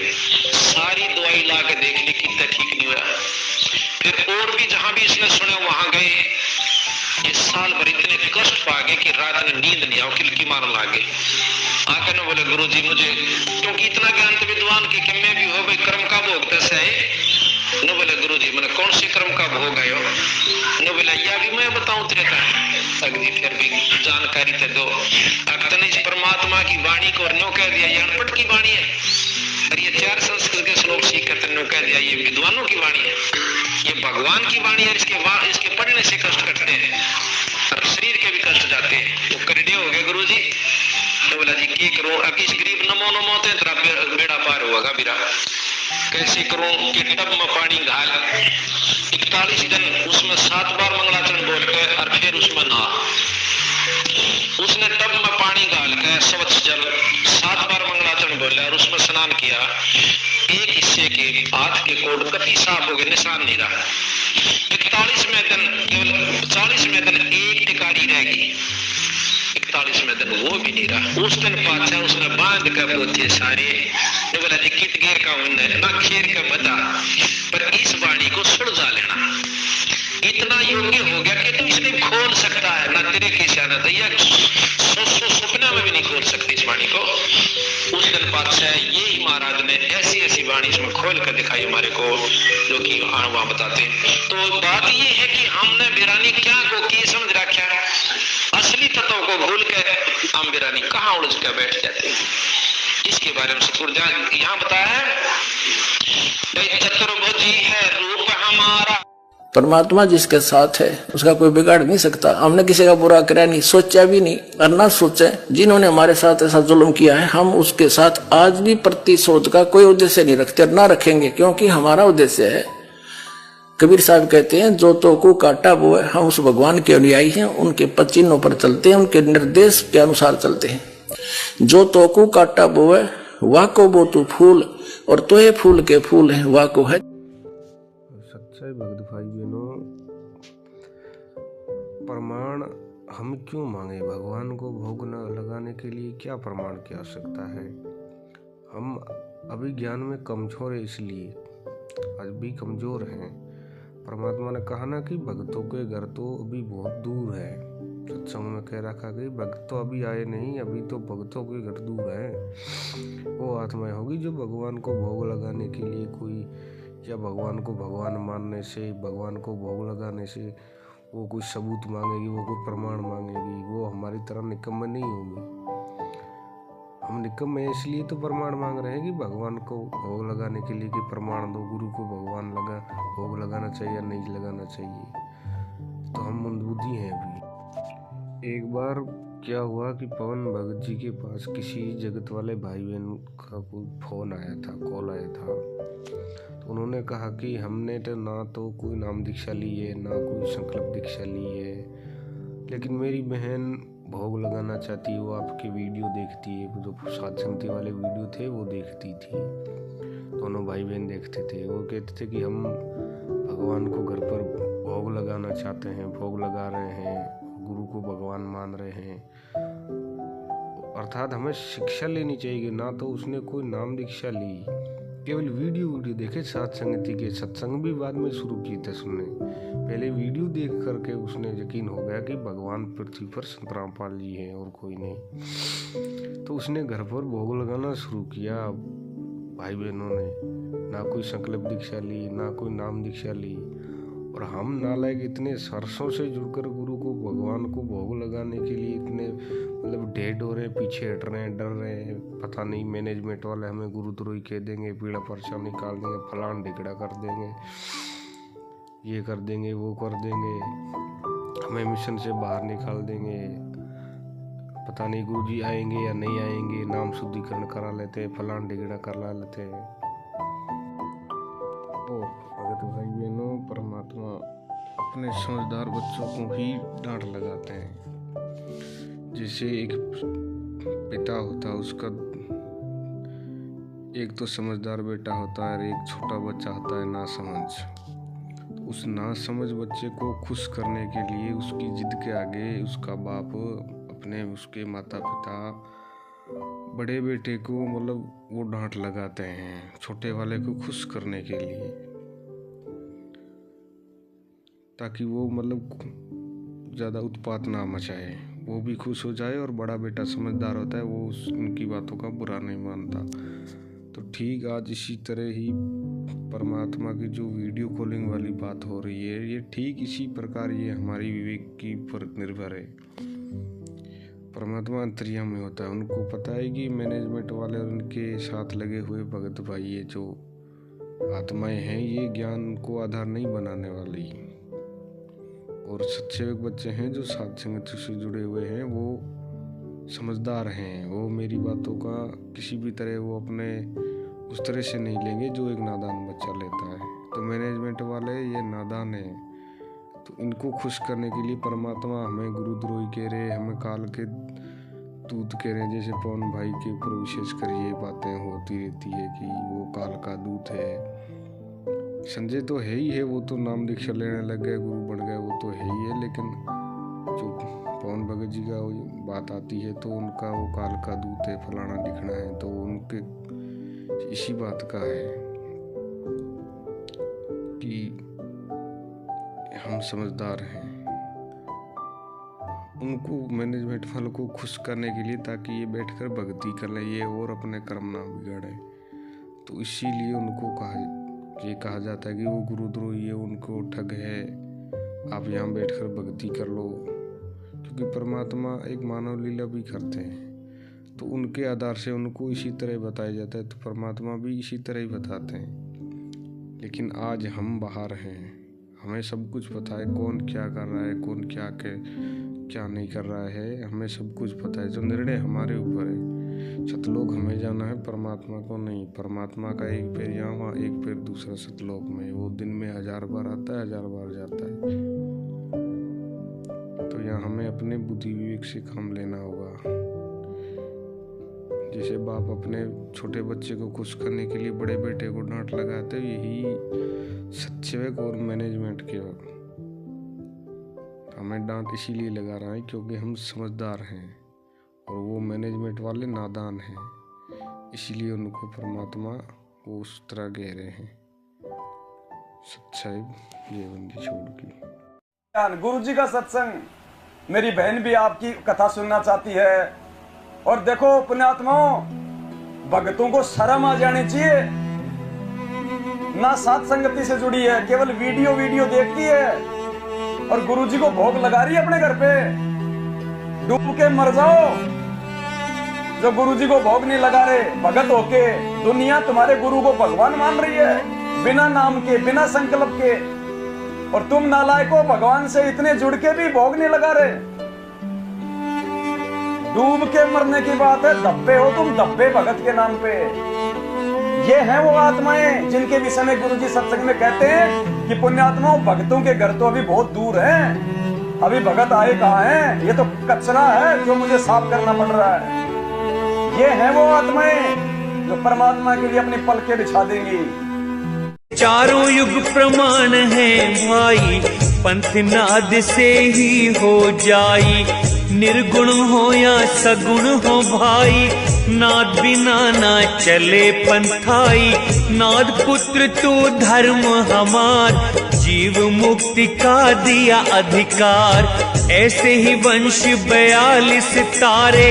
सारी दवाई ला के देख ली, कितना ठीक नहीं हुआ। फिर और भी जहां भी इसने सुना वहां गए, ये साल भर इतने कष्ट पा गए कि रात में नींद नहीं आओ, किलकी मारने लागे। आकर न बोले गुरुजी मुझे, क्योंकि इतना ज्ञान तो विद्वान की कि मैं भी हो गई कर्म का भोग कैसे है। न बोले गुरुजी मैंने कौन से कर्म का भोग आयो। न बोले या भी मैं बताऊं तेरे का, अगली फिर भी जानकारी तो दो। अक्तन इस परमात्मा की वाणी को नो कह दिया ये अनपढ़ की वाणी है, और ये 4 संस्कृत के श्लोक सीख कर नो कह दिया ये विद्वानों की वाणी है, ये भगवान की वाणी है। इसके पढ़ने से कष्ट करते हैं और शरीर के भी कष्ट जाते हैं। वो करडे हो गए गुरु जी। तो बोला जी क्या करूं, अब इस गरीब नमो नमो ते तेरा बेड़ा पार होगा बिरा, कैसे करूं कि टब में पानी घाल 41 दिन उसमें 7 बार मंगलाचरण बोल के और फिर उसमें नहा। उसने टब में पानी डाल के स्वच्छ जल 7 बार मंगलाचरण बोला और उसमें स्नान किया। एक हिस्से के हाथ के कोड कति साफ हो गए, निशान नहीं रहा। 41वें दिन केवल 40वें दिन एक टिकारी रह गई, 41वें दिन वो भी नहीं रहा। उस दिन पाचा उसने बांध कर पोते सारे बोला जी कित गेर का ना खेर का बता, पर इस वाणी को सुलझा लेना। इतना योग्य हो गया कि तू इसने खोल सकता है, ना तेरे की सियानत है, सपना में भी नहीं खोल सकती इस वाणी को। उस दिन पातशाह ये महाराज ने ऐसी ऐसी वाणी इसमें खोल कर दिखाई हमारे को, जो कि वहां बताते। तो बात ये है कि हमने बिरानी क्या को की समझ रखा है, असली तत्वों को भूल के हम बिरानी कहाँ उलझ कर बैठ जाते हैं। इसके बारे में सतगुरु यहाँ बताया है, चतुर्भुजी है रूप हमारा। परमात्मा जिसके साथ है उसका कोई बिगाड़ नहीं सकता। हमने किसी का बुरा करा नहीं, सोचा भी नहीं और ना सोचे। जिन्होंने हमारे साथ ऐसा जुल्म किया है हम उसके साथ आज भी प्रतिशोध का कोई उद्देश्य नहीं रखते और ना रखेंगे, क्योंकि हमारा उद्देश्य है। कबीर साहब कहते हैं जो तो को काटा वो है, हम उस भगवान के अनुयायी हैं, उनके पद चिन्हों पर चलते हैं, उनके निर्देश के अनुसार चलते हैं। जो तो को काटा वो है वाह को वो तू फूल, और तो ये फूल के फूल है वाह को है। सच्चाई भक्त भाई बहनों, प्रमाण हम क्यों मांगे? भगवान को भोग न लगाने के लिए क्या प्रमाण की आवश्यकता है? हम अभी ज्ञान में कमजोर है, इसलिए आज भी कमजोर हैं। परमात्मा ने कहा ना कि भक्तों के घर तो अभी बहुत दूर है। सत्संग में कह रखा कि भक्त तो अभी आए नहीं, अभी तो भक्तों के घर दूर है। वो आत्माएं होगी जो भगवान को भोग लगाने के लिए कोई, या भगवान को भगवान मानने से, भगवान को भोग लगाने से वो कोई सबूत मांगेगी, वो कोई प्रमाण मांगेगी। वो हमारी तरह निकम्मे नहीं होगी। हम निकम्मे इसलिए तो प्रमाण मांग रहे हैं कि भगवान को भोग लगाने के लिए कि प्रमाण दो, गुरु को भगवान भोग लगाना चाहिए या नहीं लगाना चाहिए। तो हम मंदबुद्धि हैं अभी। एक बार क्या हुआ कि पवन भगत जी के पास किसी जगत वाले भाई बहन का कोई फोन आया था, कॉल आया था। तो उन्होंने कहा कि हमने तो ना तो कोई नाम दीक्षा ली है, ना कोई संकल्प दीक्षा ली है, लेकिन मेरी बहन भोग लगाना चाहती है। वो आपके वीडियो देखती है, जो साध संगति वाले वीडियो थे वो देखती थी। दोनों भाई बहन देखते थे। वो कहते थे कि हम भगवान को घर पर भोग लगाना चाहते हैं, भोग लगा रहे हैं, गुरु को भगवान मान रहे हैं। अर्थात हमें शिक्षा लेनी चाहिए। ना तो उसने कोई नाम दीक्षा ली, केवल वीडियो देखे साध संगति के। सत्संग भी बाद में शुरू किए थे सुनने, पहले वीडियो देख करके उसने यकीन हो गया कि भगवान पृथ्वी पर संत रामपाल जी हैं और कोई नहीं। तो उसने घर पर भोग लगाना शुरू किया। भाई बहनों ने ना कोई संकल्प दीक्षा ली, ना कोई नाम दीक्षा ली, और हम नालायक इतने सरसों से जुड़कर गुरु को भगवान को भोग लगाने के लिए इतने मतलब डेढ़ हो रहे हैं, पीछे हट रहे हैं, डर रहे हैं। पता नहीं मैनेजमेंट वाले हमें गुरुद्रोही कह देंगे, पीड़ा पर्चा निकाल देंगे, फलान ढिगड़ा कर देंगे, ये कर देंगे, वो कर देंगे, हमें मिशन से बाहर निकाल देंगे। पता नहीं गुरुजी आएंगे या नहीं आएंगे, नाम शुद्धिकरण करा लेते हैं, फलान ढिगड़ा करा लेते हैं। भगत भाई बहनों, परमात्मा अपने समझदार बच्चों को ही डांट लगाते हैं। जैसे एक पिता होता है, उसका एक तो समझदार बेटा होता है और एक छोटा बच्चा होता है नासमझ। तो उस नासमझ बच्चे को खुश करने के लिए उसकी जिद के आगे उसका बाप उसके माता पिता बड़े बेटे को मतलब वो डांट लगाते हैं छोटे वाले को खुश करने के लिए, ताकि वो मतलब ज़्यादा उत्पात ना मचाए, वो भी खुश हो जाए। और बड़ा बेटा समझदार होता है, वो उनकी बातों का बुरा नहीं मानता। तो ठीक आज इसी तरह ही परमात्मा की जो वीडियो कॉलिंग वाली बात हो रही है, ये ठीक इसी प्रकार ये हमारी विवेक की पर निर्भर है। परमात्मा अंतर्यामी होता है, उनको पता है कि मैनेजमेंट वाले और उनके साथ लगे हुए भगत भाई ये जो आत्माएं हैं ये ज्ञान को आधार नहीं बनाने वाली। और सच्चे बच्चे हैं जो साध संगत से जुड़े हुए हैं, वो समझदार हैं, वो मेरी बातों का किसी भी तरह वो अपने उस तरह से नहीं लेंगे जो एक नादान बच्चा लेता है। तो मैनेजमेंट वाले ये नादान हैं, तो इनको खुश करने के लिए परमात्मा हमें गुरुद्रोही कह रहे, हमें काल के दूत कह रहे हैं। जैसे पवन भाई के ऊपर विशेषकर ये बातें होती रहती है कि वो काल का दूत है। संजय तो है ही है, वो तो नाम दीक्षा लेने लग गए, गुरु बन गए, वो तो है ही है। लेकिन जो पवन भगत जी का बात आती है तो उनका वो काल का दूत है, फलाना दिखना है, तो उनके इसी बात का है कि हम समझदार हैं। उनको मैनेजमेंट वालों को खुश करने के लिए, ताकि ये बैठकर भक्ति कर ले, ये और अपने कर्म ना बिगाड़े। तो इसीलिए उनको कहा जाता है कि वो गुरुद्रोही है, उनको ठग है, आप यहाँ बैठकर भक्ति कर लो। क्योंकि परमात्मा एक मानव लीला भी करते हैं, तो उनके आधार से उनको इसी तरह बताया जाता है, तो परमात्मा भी इसी तरह ही बताते हैं। लेकिन आज हम बाहर हैं, हमें सब कुछ पता है, कौन क्या कर रहा है, कौन क्या नहीं कर रहा है, हमें सब कुछ पता है। जो निर्णय हमारे ऊपर है, सतलोक हमें जाना है, परमात्मा को नहीं। परमात्मा का एक पैर यहाँ, एक पैर दूसरा सतलोक में, वो दिन में 1000 बार आता है, 1000 बार जाता है। तो यहाँ हमें अपने बुद्धि विवेक से काम लेना होगा। जैसे बाप अपने छोटे बच्चे को खुश करने के लिए बड़े बेटे को डांट लगाते, यही सच्चेवक और मैनेजमेंट के हमें डांट इसीलिए लगा रहा है क्योंकि हम समझदार हैं और वो मैनेजमेंट वाले नादान हैं, इसीलिए उनको परमात्मा वो उस तरह कह रहे हैं। सच्चाई जीवन छोड़ की। गुरु जी का सत्संग, मेरी बहन भी आपकी कथा सुनना चाहती है। और देखो पुण्यात्माओं, भक्तों को शर्म आ जानी चाहिए, ना साथ संगति से जुड़ी है, केवल वीडियो देखती है और गुरुजी को भोग लगा रही है अपने घर पे। डूब के मर जाओ जो गुरुजी को भोग नहीं लगा रहे। भगत होके दुनिया तुम्हारे गुरु को भगवान मान रही है, बिना नाम के, बिना संकल्प के, और तुम नालायकों भगवान से इतने जुड़ के भी भोग नहीं लगा रहे। डूब के मरने की बात है, धब्बे हो तुम, धब्बे भगत के नाम पे। ये हैं वो आत्माएं जिनके विषय में गुरुजी सत्संग में कहते हैं कि पुण्यात्माओं, भक्तों के घर तो अभी बहुत दूर हैं, अभी भगत आए कहाँ हैं, ये तो कचरा है जो मुझे साफ करना पड़ रहा है। ये हैं वो आत्माएं जो परमात्मा के लिए अपनी पलकें बिछा देंगी। चारों युग प्रमाण है भाई, पंथ नाद से ही हो जाई। निर्गुण हो या सगुण हो भाई, नाद बिना ना चले पंथाई। नाद पुत्र तू धर्म हमार, जीव मुक्ति का दिया अधिकार। ऐसे ही वंश 42 तारे,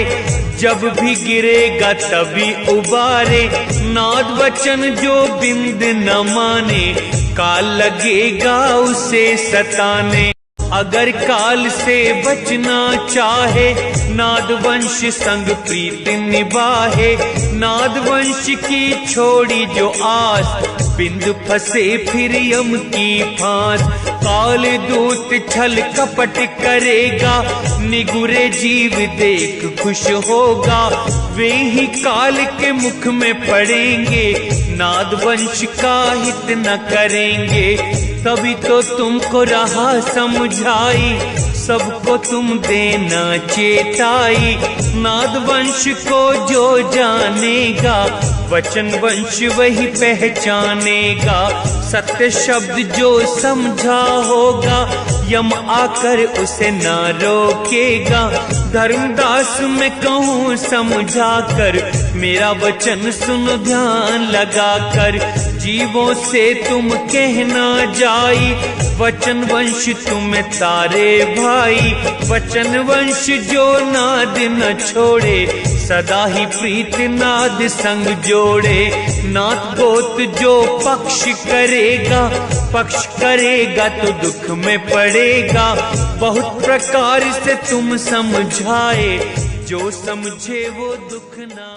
जब भी गिरेगा तभी उबारे। नाद वचन जो बिंद न माने, काल लगेगा उसे सताने। अगर काल से बचना चाहे, नाद वंश संग प्रीत निभाहे। नाद वंश की छोड़ी जो आस, बिंद फंसे फिर यम की फांस। काल दूत छल कपट करेगा, निगुरे जीव देख खुश होगा। वे ही काल के मुख में पड़ेंगे, नाद वंश का हित न करेंगे। तभी तो तुमको रहा समझाई, सबको तुम देना चेताई। नाद वंश को जो जानेगा, वचन वंश वही पहचानेगा। सत्य शब्द जो समझा होगा, यम आकर उसे न रोकेगा। धर्मदास मैं कहूँ समझा कर, मेरा वचन सुन ध्यान लगा कर। जीवों से तुम कहना जाई, वचन वंश तुम्हें तारे भाई। वचन वंश जो नाद न छोड़े, सदा ही प्रीत नाद संग जोड़े। नाथ गोत जो पक्ष करेगा, पक्ष करेगा तो दुख में पड़ेगा। बहुत प्रकार से तुम समझाए, जो समझे वो दुख ना